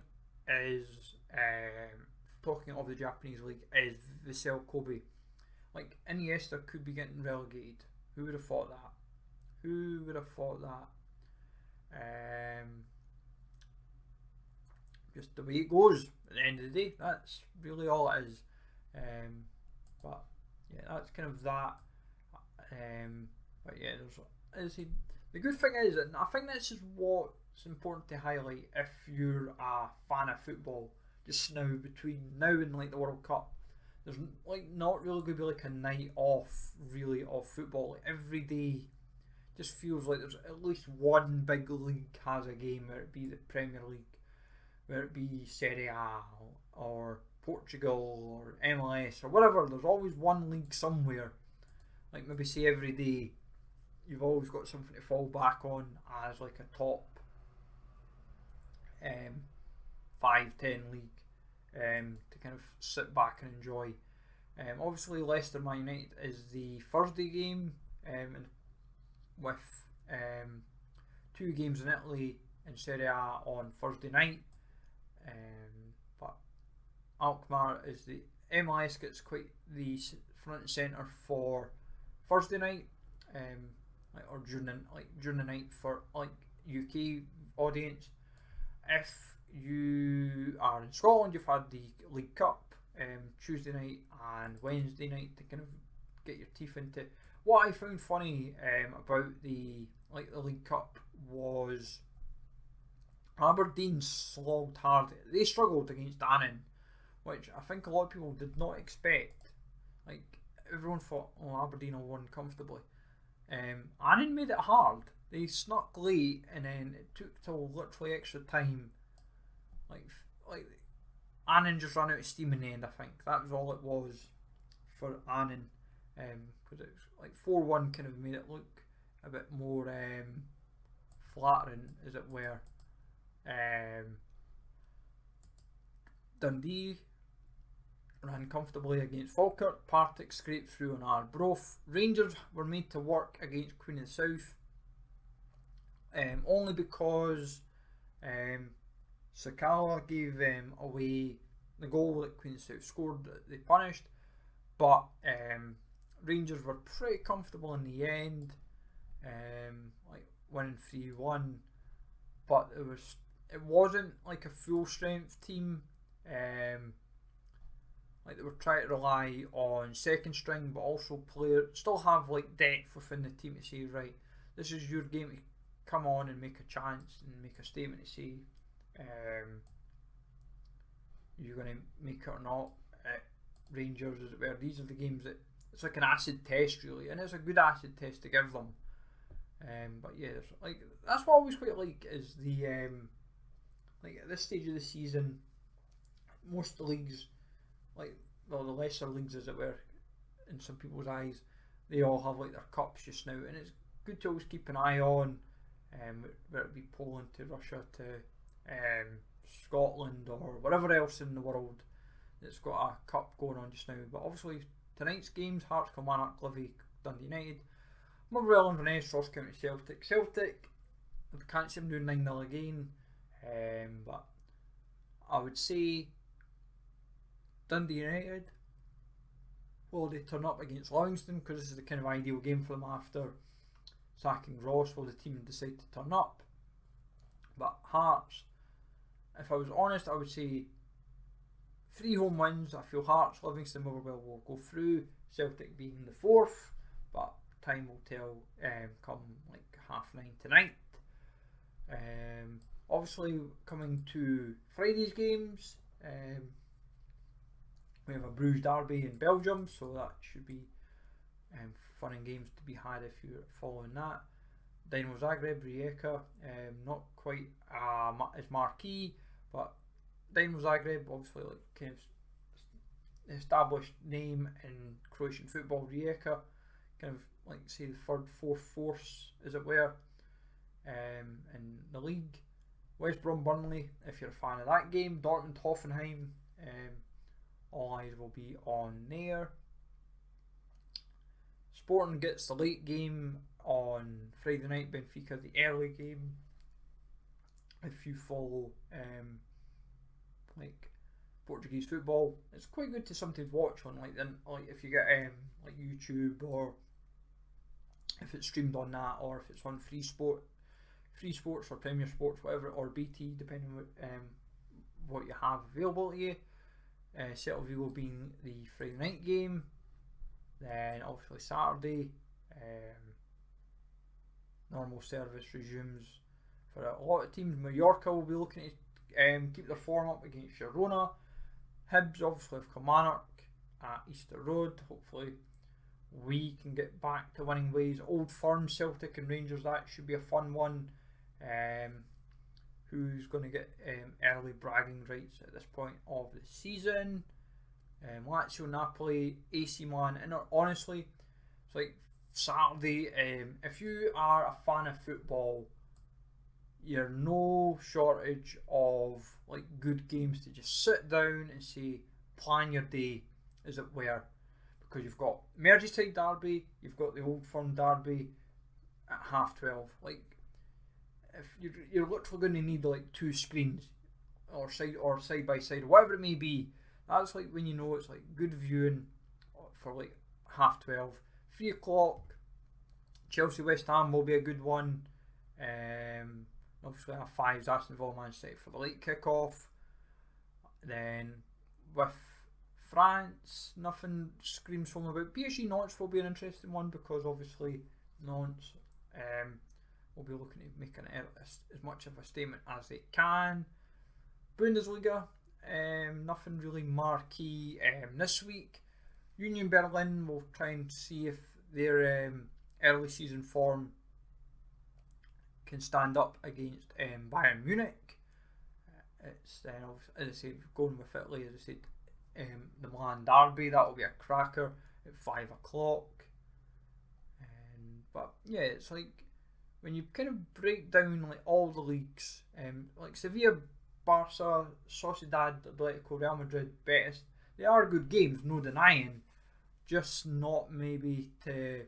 is talking of the Japanese league is Vissel Kobe. Like Iniesta could be getting relegated. Who would have thought that? Who would have thought that? Just the way it goes at the end of the day. That's really all it is. But yeah, that's kind of that. But yeah, the good thing is, and I think this is what's important to highlight if you're a fan of football, just now between now and like the World Cup, there's like not really going to be like a night off really of football. Like, every day just feels like there's at least one big league has a game, whether it be the Premier League, whether it be Serie A or Portugal or MLS or whatever. There's always one league somewhere. Like maybe say every day you've always got something to fall back on as like a top 5-10 league to kind of sit back and enjoy. Obviously Leicester Man United is the Thursday game, with 2 games in Italy in Serie A on Thursday night. But Alkmaar is the MLS gets quite the front and centre for Thursday night, or during the night for like UK audience. If you are in Scotland, you've had the League Cup Tuesday night and Wednesday night to kind of get your teeth into. What I found funny about the League Cup was Aberdeen slogged hard. They struggled against Annan, which I think a lot of people did not expect. Like everyone thought, oh, Aberdeen will win comfortably. Annan made it hard. They snuck late, and then it took till literally extra time. Like Annan just ran out of steam in the end. I think that was all it was for Annan, because it was like 4-1 kind of made it look a bit more flattering, as it were. Dundee ran comfortably against Falkirk. Partick scraped through on Arbroath. Rangers were made to work against Queen of the South, only because Sakala gave them away the goal that Queen of the South scored. They punished, but Rangers were pretty comfortable in the end, like winning 3-1. But it wasn't like a full strength team. Like they were trying to rely on second string, but also still have like depth within the team to say, right, this is your game to come on and make a chance and make a statement to say you're going to make it or not. Rangers, as it were, these are the games that it's like an acid test really, and it's a good acid test to give them. But yeah, like that's what I always quite like is the like at this stage of the season, most of the leagues, like well the lesser leagues as it were, in some people's eyes, they all have like their cups just now, and it's good to always keep an eye on, whether it be Poland to Russia to Scotland or wherever else in the world that's got a cup going on just now. But obviously tonight's games: Hearts, Kilmarnock, Livy, Dundee United, Motherwell, Inverness, Ross County, Celtic. I can't see them doing 9-0 again, but I would say Dundee United, will they turn up against Livingston, because this is the kind of ideal game for them after sacking Ross? Will the team decide to turn up? But Hearts, if I was honest, I would say 3 home wins. I feel Hearts, Livingston, Motherwell will go through, Celtic being the 4th, but time will tell come like 9:30 tonight. Obviously coming to Friday's games, we have a Bruges derby in Belgium, so that should be fun and games to be had if you're following that. Dynamo Zagreb, Rijeka, not quite as marquee, but Dynamo Zagreb, obviously like kind of established name in Croatian football. Rijeka, kind of like say the third, fourth force as it were, in the league. West Brom Burnley, if you're a fan of that game. Dortmund Hoffenheim, all eyes will be on there. Sporting gets the late game on Friday night, Benfica the early game. If you follow like Portuguese football, it's quite good to sometimes watch on like if you get like YouTube, or if it's streamed on that, or if it's on Free Sports or Premier Sports, whatever, or BT, depending on what you have available to you. Celta Vigo being the Friday night game. Then obviously Saturday, normal service resumes for a lot of teams. Mallorca will be looking to keep their form up against Girona. Hibs obviously have Kilmarnock at Easter Road. Hopefully we can get back to winning ways. Old Firm, Celtic and Rangers, that should be a fun one. Who's going to get early bragging rights at this point of the season? Lazio, Napoli, AC Milan, and honestly, it's like Saturday. If you are a fan of football, you're no shortage of like good games to just sit down and say, plan your day, as it were, because you've got Merseyside derby, you've got the Old Firm derby at 12:30. Like, if you're literally going to need like 2 screens or side by side, whatever it may be. That's like when you know it's like good viewing for like 12:30. 3 o'clock, Chelsea West Ham will be a good one. Obviously our 5's Aston Villa Man City for the late kick-off. Then with France, nothing screams home about. PSG Nantes will be an interesting one, because obviously Nantes will be looking to make as much of a statement as they can. Bundesliga, nothing really marquee this week. Union Berlin will try and see if their early season form can stand up against Bayern Munich. It's then, as I said, going with Italy, as I said, the Milan derby, that will be a cracker at 5 o'clock. But yeah, it's like when you kind of break down like all the leagues, like Sevilla, Barca, Sociedad, Atletico, Real Madrid, Betis, they are good games, no denying, just not maybe to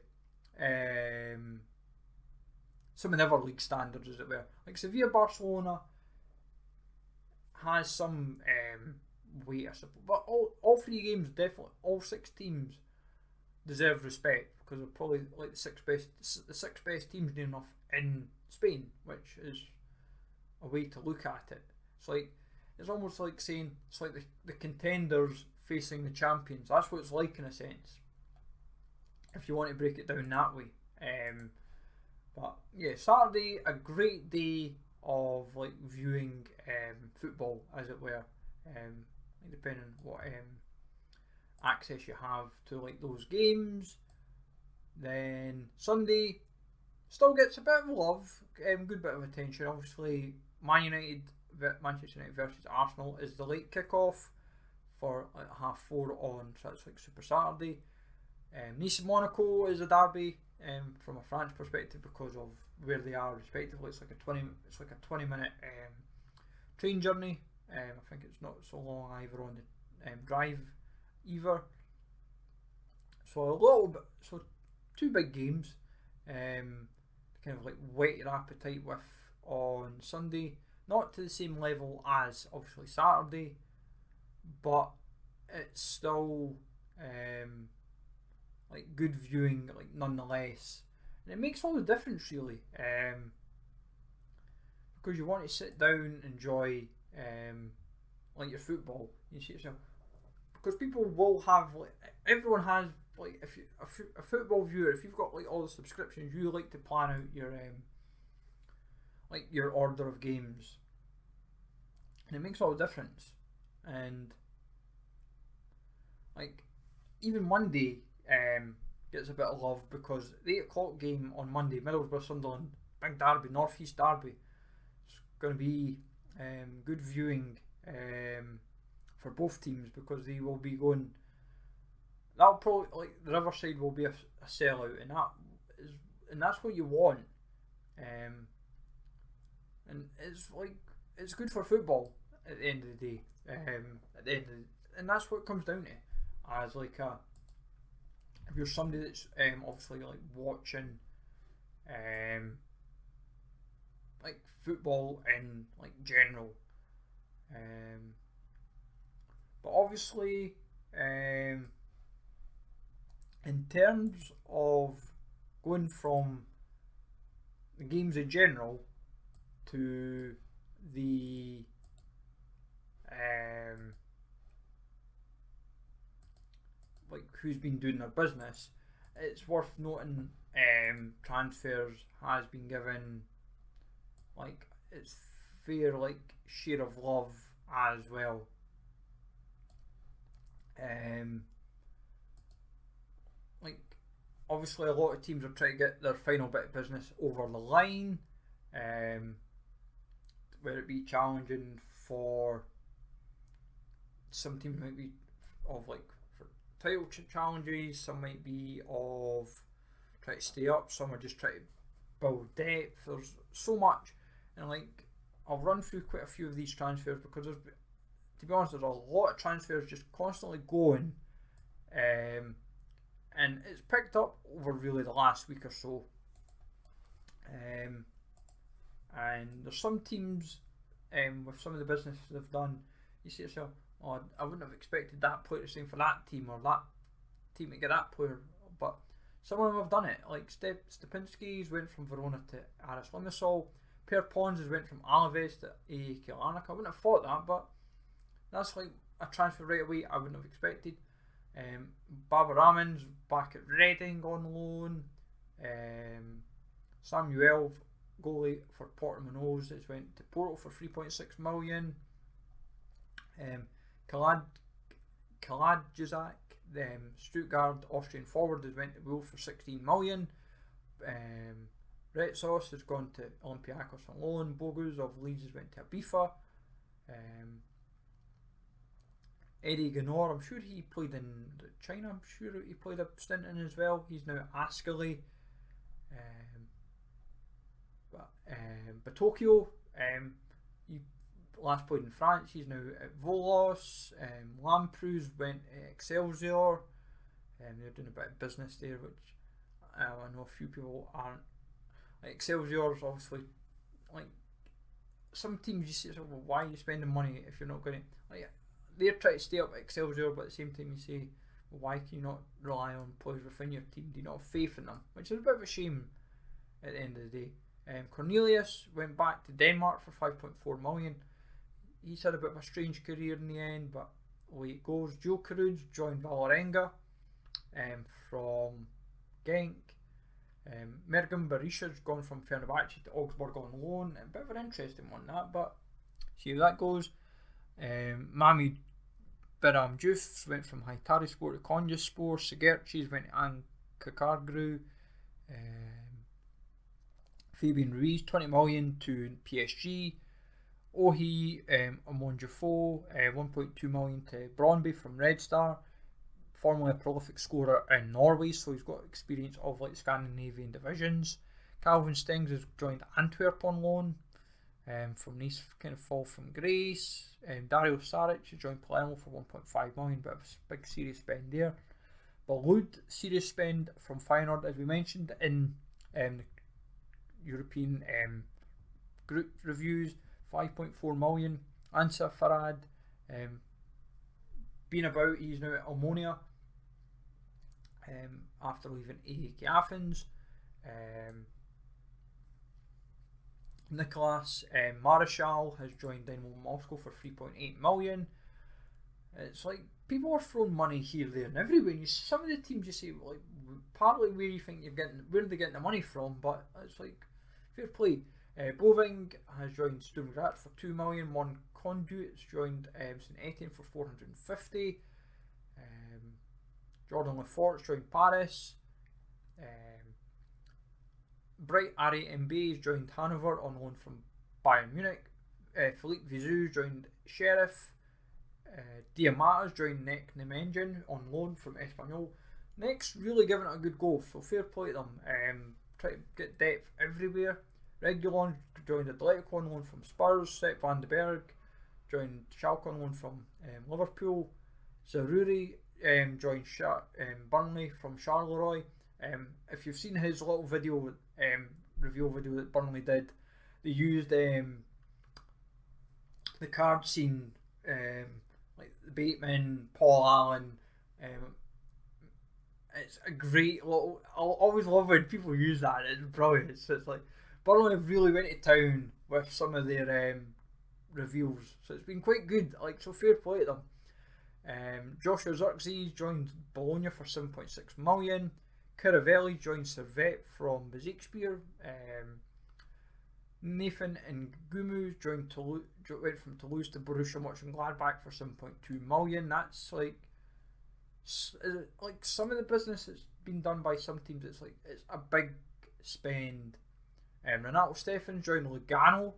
some of the other league standards, as it were. Like Sevilla, Barcelona has some weight, I suppose, but all 3 games, definitely, all 6 teams deserve respect, because they're probably like the 6 best teams near enough in Spain, which is a way to look at it. It's like, it's almost like saying it's like the contenders facing the champions. That's what it's like in a sense, if you want to break it down that way. But yeah, Saturday, a great day of like viewing football, as it were. Depending on what access you have to like those games. Then Sunday still gets a bit of love, good bit of attention. Obviously, Manchester United versus Arsenal is the late kickoff for like 4:30 on, so that's like Super Saturday. Nice and Monaco is a derby from a French perspective because of where they are respectively. It's like a 20-minute train journey. I think it's not so long either on the drive either. So two big games, kind of like whet your appetite with on Sunday. Not to the same level as obviously Saturday, but it's still like good viewing, like nonetheless, and it makes all the difference really, because you want to sit down, enjoy like your football. You see yourself, because people will have like everyone has like if you a football viewer, if you've got like all the subscriptions, you like to plan out your like your order of games, and it makes all the difference. And like even Monday gets a bit of love because the 8 o'clock game on Monday, Middlesbrough Sunderland, big derby, North East derby. It's going to be good viewing for both teams because they will be going. That'll probably like the Riverside will be a sellout, and that's what you want. And it's good for football at the end of the day. And that's what it comes down to. As like if you're somebody that's obviously like watching like football in like general, but obviously in terms of going from the games in general to the like who's been doing their business, it's worth noting transfers has been given like its fair like share of love as well. Like obviously a lot of teams are trying to get their final bit of business over the line, whether it be challenging for some teams might be of like for title challenges, some might be of trying to stay up, some are just trying to build depth. There's so much, and like I'll run through quite a few of these transfers because there's, to be honest, there's a lot of transfers just constantly going, and it's picked up over really the last week or so. And there's some teams with some of the business they've done, you see yourself, oh, I wouldn't have expected that player to sign for that team or that team to get that player, but some of them have done it. Like Stepinski's went from Verona to Aris Limassol. Per Pons has went from Alaves to AEK Larnaca. I wouldn't have thought that, but that's like a transfer right away I wouldn't have expected. Baba Ramon's back at Reading on loan. Samuel, goalie for Portimonense, has went to Porto for 3.6 million. Kalajdzak, the Stuttgart Austrian forward, has went to Wolves for 16 million. Retsos has gone to Olympiacos on loan. Bogus of Leeds has went to Ibiza. Eddie Ganor, I'm sure he played in China. I'm sure he played a stint in as well. He's now at Ascoli. Batokyo, he last played in France. He's now at Volos. Lamprouz went to Excelsior. They're doing a bit of business there, which I know a few people aren't. Like Excelsior's obviously, like some teams you say, well, why are you spending money if you're not going to, like, they're trying to stay up at Excelsior, but at the same time you say, well, why can you not rely on players within your team? Do you not have faith in them? Which is a bit of a shame at the end of the day. Cornelius went back to Denmark for 5.4 million. He's had a bit of a strange career in the end, but away it goes. Joe Caruj joined Valerenga from Genk. Mergim Berisha's gone from Fenerbahce to Augsburg on loan. A bit of an interesting one that, but see how that goes. Mami Biram Diouf went from Haitarispor to Konyaspor. Sigerchis went to Ankakargru. Fabian Ruiz, 20 million to PSG. Ohi Omonjofo, 1.2 million to Brøndby from Red Star. Formerly a prolific scorer in Norway, so he's got experience of like Scandinavian divisions. Calvin Stengs has joined Antwerp on loan. From Nice, kind of fall from grace. Dario Saric has joined Palermo for 1.5 million, but a big serious spend there. Balud, serious spend from Feyenoord, as we mentioned in the European group reviews, 5.4 million. Ansa Farad, been about, he's now at Omonia after leaving AEK Athens. Nicolas Marichal has joined Dynamo Moscow for 3.8 million. It's like people are throwing money here, there, and everywhere. Some of the teams you say, like, partly where you think you're getting, where are they getting the money from? But it's like fair play. Boving has joined Sturm Graz for 2 million. One Conduit has joined St Etienne for 450. Jordan Lefort joined Paris. Bright Ari Mbe has joined Hanover on loan from Bayern Munich. Philippe Vizou joined Sheriff. Diamata has joined Nek Nemengen on loan from Espanyol. Nek's really giving it a good go, so fair play to them. Try to get depth everywhere. Regulon joined Atletico on loan from Spurs. Sepp van den Berg joined Schalke on loan from Liverpool. Zaruri joined Burnley from Charleroi. If you've seen his little video, reveal video that Burnley did, they used the card scene, like the Bateman, Paul Allen. It's a great little. I always love when people use that. It's brilliant. So it's like Burnley have really went to town with some of their reveals. So it's been quite good. Like, so fair play to them. Joshua Zirkzee joined Bologna for 7.6 million. Caravelli joined Servette from Besiktas. Nathan Ngumu joined Toulouse, went from Toulouse to Borussia Mönchengladbach for 7.2 million. That's like some of the business that's been done by some teams. It's like it's a big spend. Renato Stefan joined Lugano,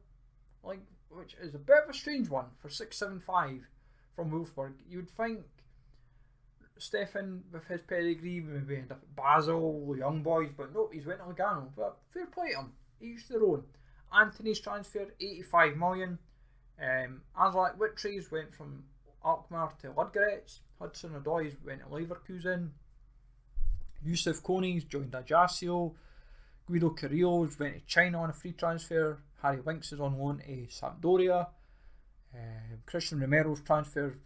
like, which is a bit of a strange one for 675 from Wolfsburg. You would think Stefan, with his pedigree, maybe end up at Basel, the young boys, but no, he's went to Lugano. But fair play to him, each their own. Anthony's transfer, 85 million. Aslak Wittries went from Alkmaar to Ludogorets. Hudson Odoi went to Leverkusen. Yusuf Konis joined Ajaccio. Guido Carrillo went to China on a free transfer. Harry Winks is on loan to Sampdoria. Christian Romero's transfer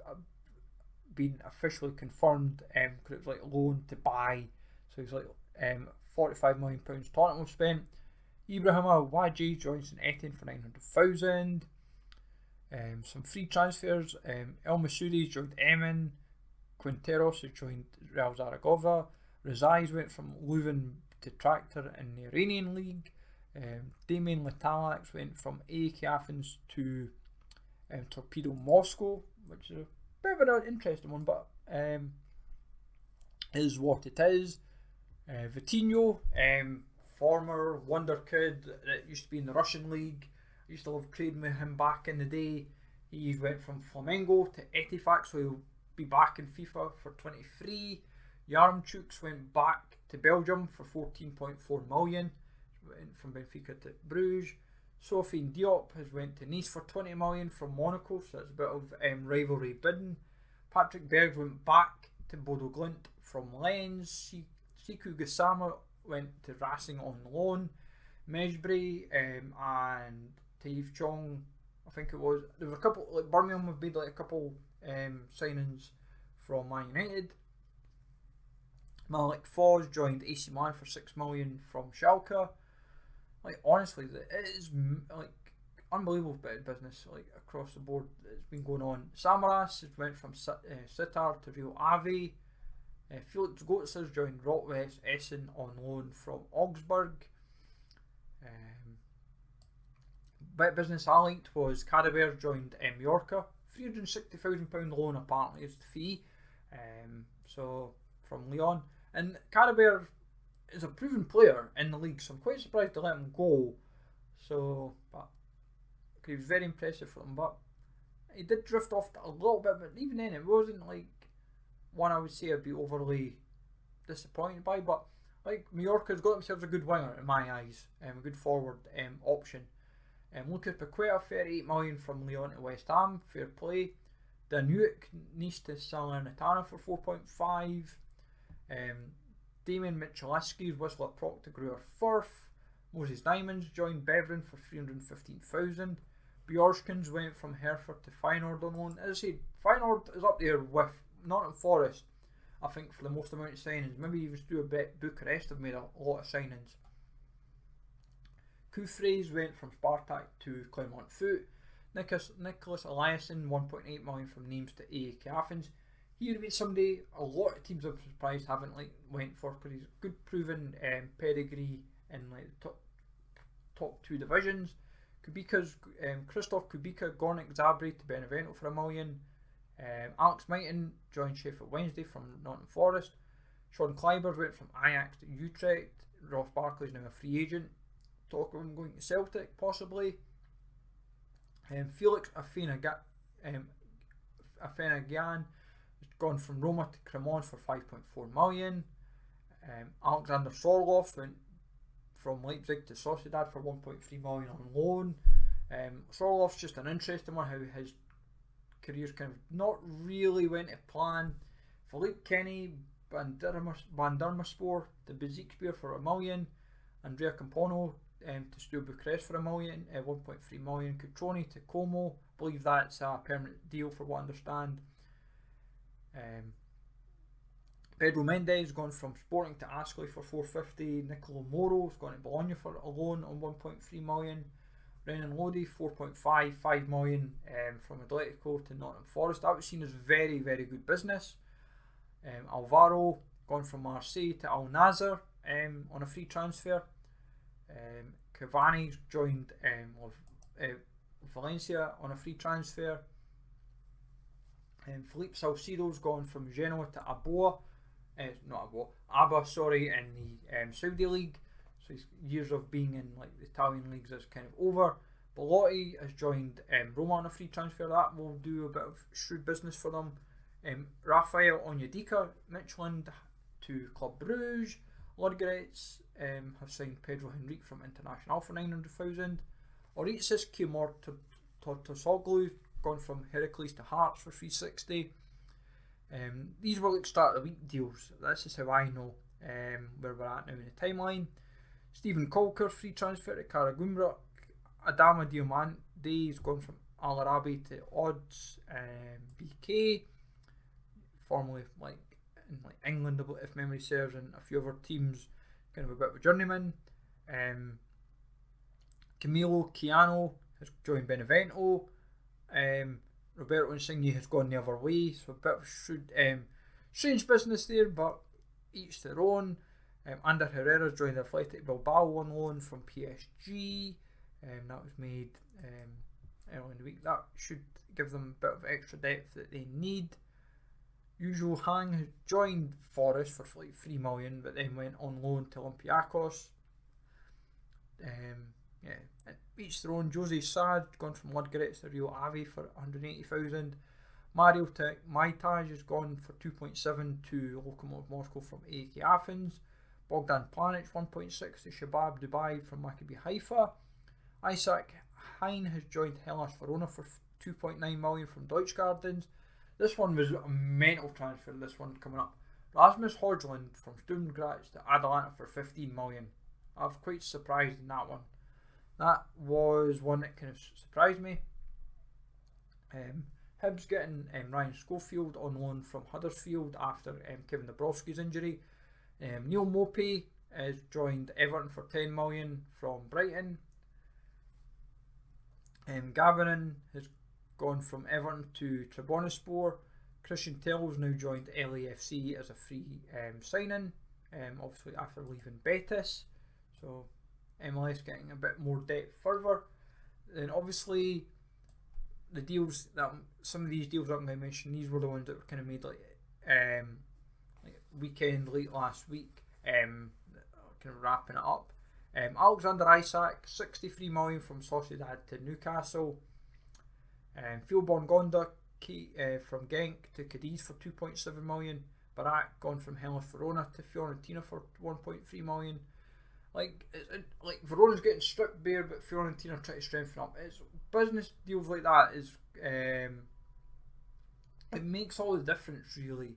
been officially confirmed because it was like loan to buy, so he's like £45 million Tottenham have spent. Ibrahima Waji joins St Etienne for 900,000. Some free transfers. El Masoudi joined Emin. Quinteros has joined Real Zaragoza. Rezais went from Leuven to Tractor in the Iranian League. Damien Letalax went from AEK Athens to Torpedo Moscow, which is a bit of an interesting one, but is what it is. Vitinho, former wonder kid that used to be in the Russian league. I used to love trading with him back in the day. He went from Flamengo to Ettifaq, so he'll be back in FIFA for 23. Yaremchuk went back to Belgium for 14.4 million. Went from Benfica to Bruges. Sofiane Diop has went to Nice for 20 million from Monaco, so that's a bit of rivalry bidding. Patrick Berg went back to Bodo Glimt from Lens. Siku Gassama went to Racing on loan. Mejbri and Taif Chong, I think it was. There were a couple, like Birmingham have made like a couple signings from Man United. Malik Foz joined AC Milan for 6 million from Schalke. Like, honestly, it is like unbelievable bit of business like across the board that's been going on. Samaras went from Sitar to Real Ave. Felix Goetz has joined Rotwest Essen on loan from Augsburg. Bit of business I liked was Cadabert joined Mallorca £360,000 loan apparently is the fee. So from Lyon. And Carabao is a proven player in the league, so I'm quite surprised to let him go. So, but he was very impressive for them. But he did drift off a little bit, but even then, it wasn't like one I would say I'd be overly disappointed by. But like Mallorca's got themselves a good winger in my eyes, a good forward option. Lucas Paqueta, 38 million from Lyon to West Ham, fair play. Danuik needs to Salernitana for 4.5. Damien Michaleski's Whistler Proc to Gruer Firth. Moses Diamonds joined Beveren for 315,000. Bjorskins went from Hereford to Feyenoord on loan. As I said, Feyenoord is up there with Nottingham Forest, I think, for the most amount of signings. Maybe even Stuart Bucharest have made a lot of signings. Kufres went from Spartak to Clermont Foot. Nicholas Eliasson, 1.8 million from Nimes to AEK Athens. He would be somebody a lot of teams I'm surprised haven't went for, because he's good proven pedigree in the top two divisions. Christoph Kubica, Gornik Zabri to Benevento for $1 million. Alex Mighton joined Sheffield Wednesday from Nottingham Forest. Sean Kleiber went from Ajax to Utrecht. Ross Barkley is now a free agent. Talk of him going to Celtic possibly. Felix Afena-Gyan has gone from Roma to Cremona for 5.4 million. Alexander Sorloth went from Leipzig to Sociedad for 1.3 million on loan. Sorloth's just an interesting one, how his career's kind of not really went to plan. Philippe Kenny, Bandermaspor to Besiktas for $1 million. Andrea Campono to Steaua Bucharest for $1 million, 1.3 million. Cutrone to Como, I believe that's a permanent deal for what I understand. Pedro Mendes gone from Sporting to Ascoli for 450. Nicolo Moro's gone to Bologna for a loan on 1.3 million. Renan Lodi 5 million from Atletico to Nottingham Forest. That was seen as very, very good business. Alvaro gone from Marseille to Al Nassr on a free transfer. Cavani's joined Valencia on a free transfer. Felipe Salcido's gone from Genoa to Abba, in the Saudi League. So his years of being in the Italian leagues is kind of over. Belotti has joined Roma on a free transfer. That will do a bit of shrewd business for them. Rafael Onyedika, Michelin to Club Brugge. Ludogorets have signed Pedro Henrique from International for 900,000. Oritsis Kimor Tortosoglu gone from Heracles to Hearts for 360. These were start of the week deals. This is how I know where we're at now in the timeline. Stephen Colker free transfer to Karagumruk. Adama Diomande has gone from Al Arabi to Odds BK, formerly in England, if memory serves, and a few other teams. Kind of a bit of a journeyman. Camilo Chiano has joined Benevento. Roberto Insigne has gone the other way, so a bit of strange business there, but each their own. Ander Herrera joined Athletic Bilbao on loan from PSG. That was made early in the week. That should give them a bit of extra depth that they need. Usual Hang has joined Forest for 3 million, but then went on loan to Olympiacos. Each their own. Jose Sad gone from Ludogorets to Rio Ave for 180,000. Mario Maitaj has gone for 2.7 to Lokomotiv Moscow from AEK Athens. Bogdan Planic 1.6 to Shabab Dubai from Maccabi Haifa. Isaac Hein has joined Hellas Verona for 2.9 million from Deutschgardens. This one was a mental transfer, this one coming up. Rasmus Hodgland from Sturm Graz to Atalanta for 15 million. I was quite surprised in that one. That was one that kind of surprised me. Hibs getting Ryan Schofield on loan from Huddersfield after Kevin Dabrowski's injury. Neil Mopey has joined Everton for 10 million from Brighton. Gavirin has gone from Everton to Trabzonspor. Christian Tell's now joined LAFC as a free signing, obviously after leaving Betis. So MLS getting a bit more depth further. Then obviously the deals that some of these deals that I'm going to mention, these were the ones that were kind of made like weekend late last week. Kind of wrapping it up. Alexander Isak, 63 million from Sociedad to Newcastle. Phil Bongonda from Genk to Cadiz for 2.7 million. Barak gone from Hellas Verona to Fiorentina for 1.3 million. Like Verona's getting stripped bare, but Fiorentina try to strengthen up. It's business deals like that is it makes all the difference really.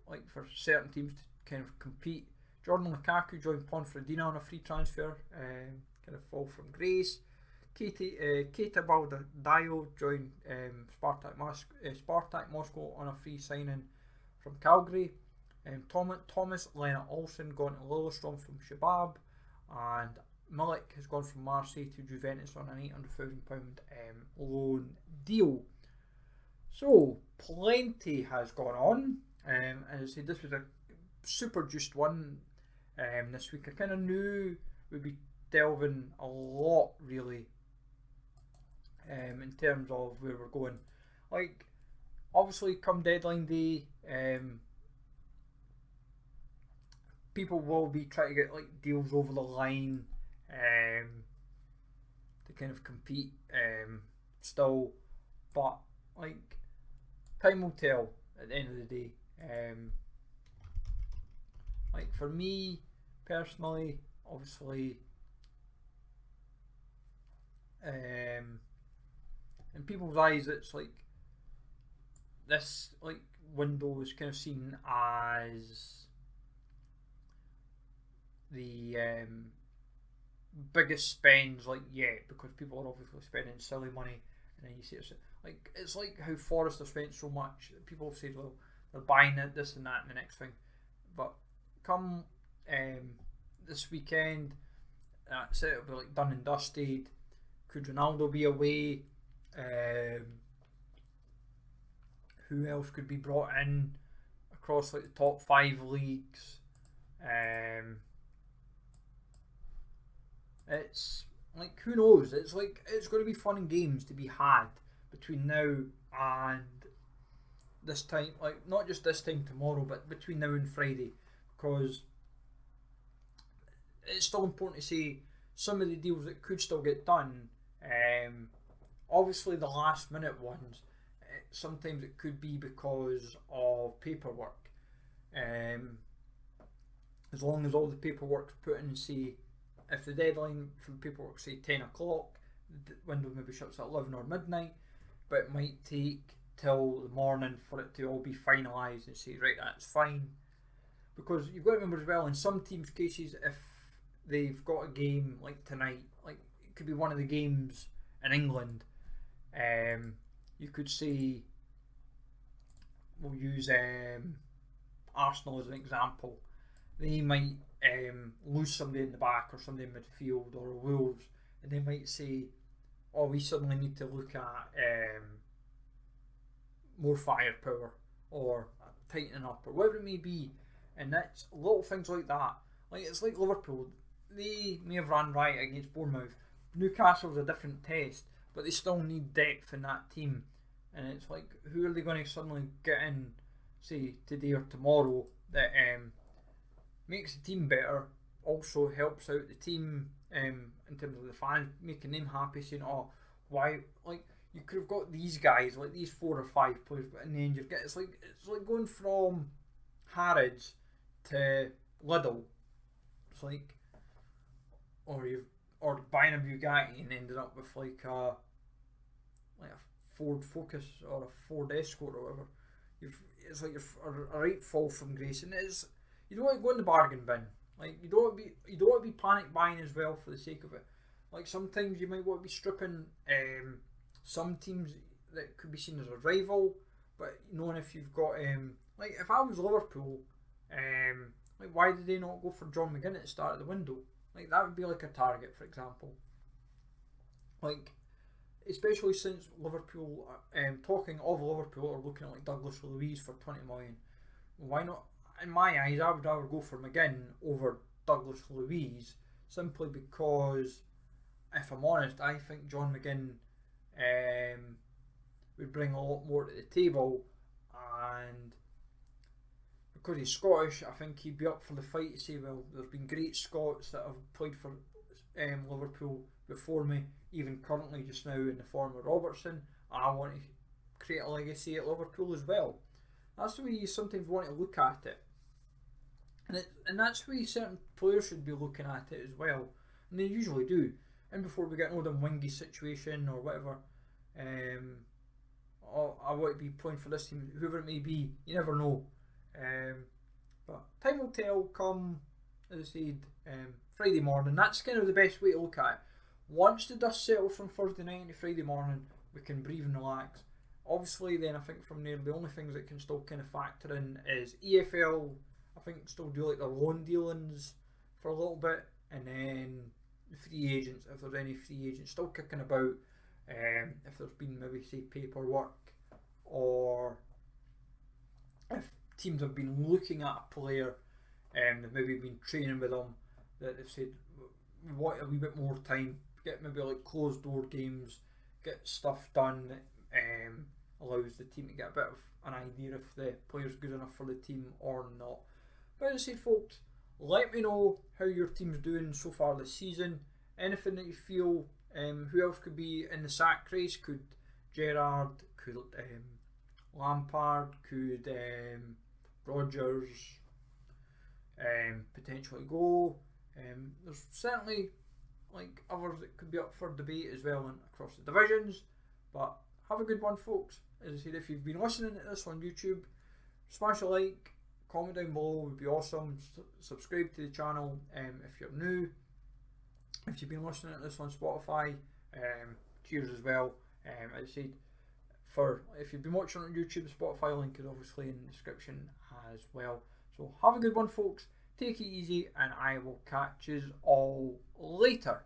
Like for certain teams to kind of compete. Jordan Lukaku joined Ponferradina on a free transfer, kind of fall from grace. Keita Baldaio joined Spartak Moscow on a free signing from Calgary. Thomas Lennart Olsen gone to Lillestrøm from Shabab, and Milik has gone from Marseille to Juventus on an £800,000 loan deal. So plenty has gone on, and as I said, this was a super juiced one this week. I kind of knew we'd be delving a lot really in terms of where we're going. Like obviously come deadline day, people will be trying to get like deals over the line to kind of compete still, but like time will tell at the end of the day. Like for me personally, obviously, in people's eyes, it's like this like window is kind of seen as the biggest spends like yet, because people are obviously spending silly money, and then you see it's like how Forest have spent so much. People have said, well, they're buying it, this and that, and the next thing. But come this weekend, that's it. It'll be like done and dusted. Could Ronaldo be away? Who else could be brought in across like the top 5 leagues? It's like, who knows? It's like it's going to be fun and games to be had between now and this time, like not just this time tomorrow, but between now and Friday, because it's still important to say some of the deals that could still get done. Obviously the last minute ones, sometimes it could be because of paperwork. As long as all the paperwork's put in, say if the deadline for the paperwork say 10 o'clock, the window maybe shuts at 11 or midnight, but it might take till the morning for it to all be finalised and say, right, that's fine. Because you've got to remember as well, in some teams' cases, if they've got a game like tonight, like it could be one of the games in England, you could say, we'll use Arsenal as an example, they might lose somebody in the back or somebody in midfield, or Wolves, and they might say, oh, we suddenly need to look at more firepower or tightening up or whatever it may be. And that's little things like that. Like it's like Liverpool, they may have ran riot against Bournemouth. Newcastle's a different test, but they still need depth in that team. And it's like, who are they going to suddenly get in, say today or tomorrow, that makes the team better, also helps out the team in terms of the fans, making them happy, saying, oh, why, like you could have got these guys, like these 4 or 5 players, but in the end you get, it's like going from Harrods to Lidl. It's like, or buying a Bugatti and ended up with like a Ford Focus or a Ford Escort or whatever. It's like a right fall from grace, and you don't want to go in the bargain bin. Like you don't want to be panic buying as well for the sake of it. Like sometimes you might want to be stripping some teams that could be seen as a rival, but knowing if you've got like if I was Liverpool, like why did they not go for John McGinn at the start of the window? Like that would be like a target, for example. Like especially since Liverpool, talking of Liverpool, are looking at like Douglas Luiz for 20 million. Why not? In my eyes, I would rather go for McGinn over Douglas Luiz, simply because if I'm honest, I think John McGinn would bring a lot more to the table, and because he's Scottish, I think he'd be up for the fight to say, well, there's been great Scots that have played for Liverpool before me, even currently just now in the form of Robertson. I want to create a legacy at Liverpool as well. That's the way you sometimes want to look at it. And that's the way certain players should be looking at it as well. And they usually do. And before we get another Wingy situation or whatever, I want to be playing for this team, whoever it may be, you never know. But time will tell come, as I said, Friday morning. That's kind of the best way to look at it. Once the dust settles from Thursday night into Friday morning, we can breathe and relax. Obviously, then I think from there, the only things that can still kind of factor in is EFL. I think still do like their loan dealings for a little bit, and then the free agents, if there's any free agents still kicking about, if there's been maybe say paperwork, or if teams have been looking at a player and they've maybe been training with them, that they've said we want a wee bit more time, get maybe like closed door games, get stuff done that allows the team to get a bit of an idea if the player's good enough for the team or not. But as I said, folks, let me know how your team's doing so far this season. Anything that you feel, who else could be in the sack race? Could Gerrard, could Lampard, could Rodgers potentially go? There's certainly like others that could be up for debate as well across the divisions. But have a good one, folks. As I said, if you've been listening to this on YouTube, smash a like, comment down below would be awesome. Subscribe to the channel if you're new. If you've been listening to this on Spotify, cheers as well. As I said, if you've been watching on YouTube, the Spotify link is obviously in the description as well. So have a good one, folks. Take it easy, and I will catch you all later.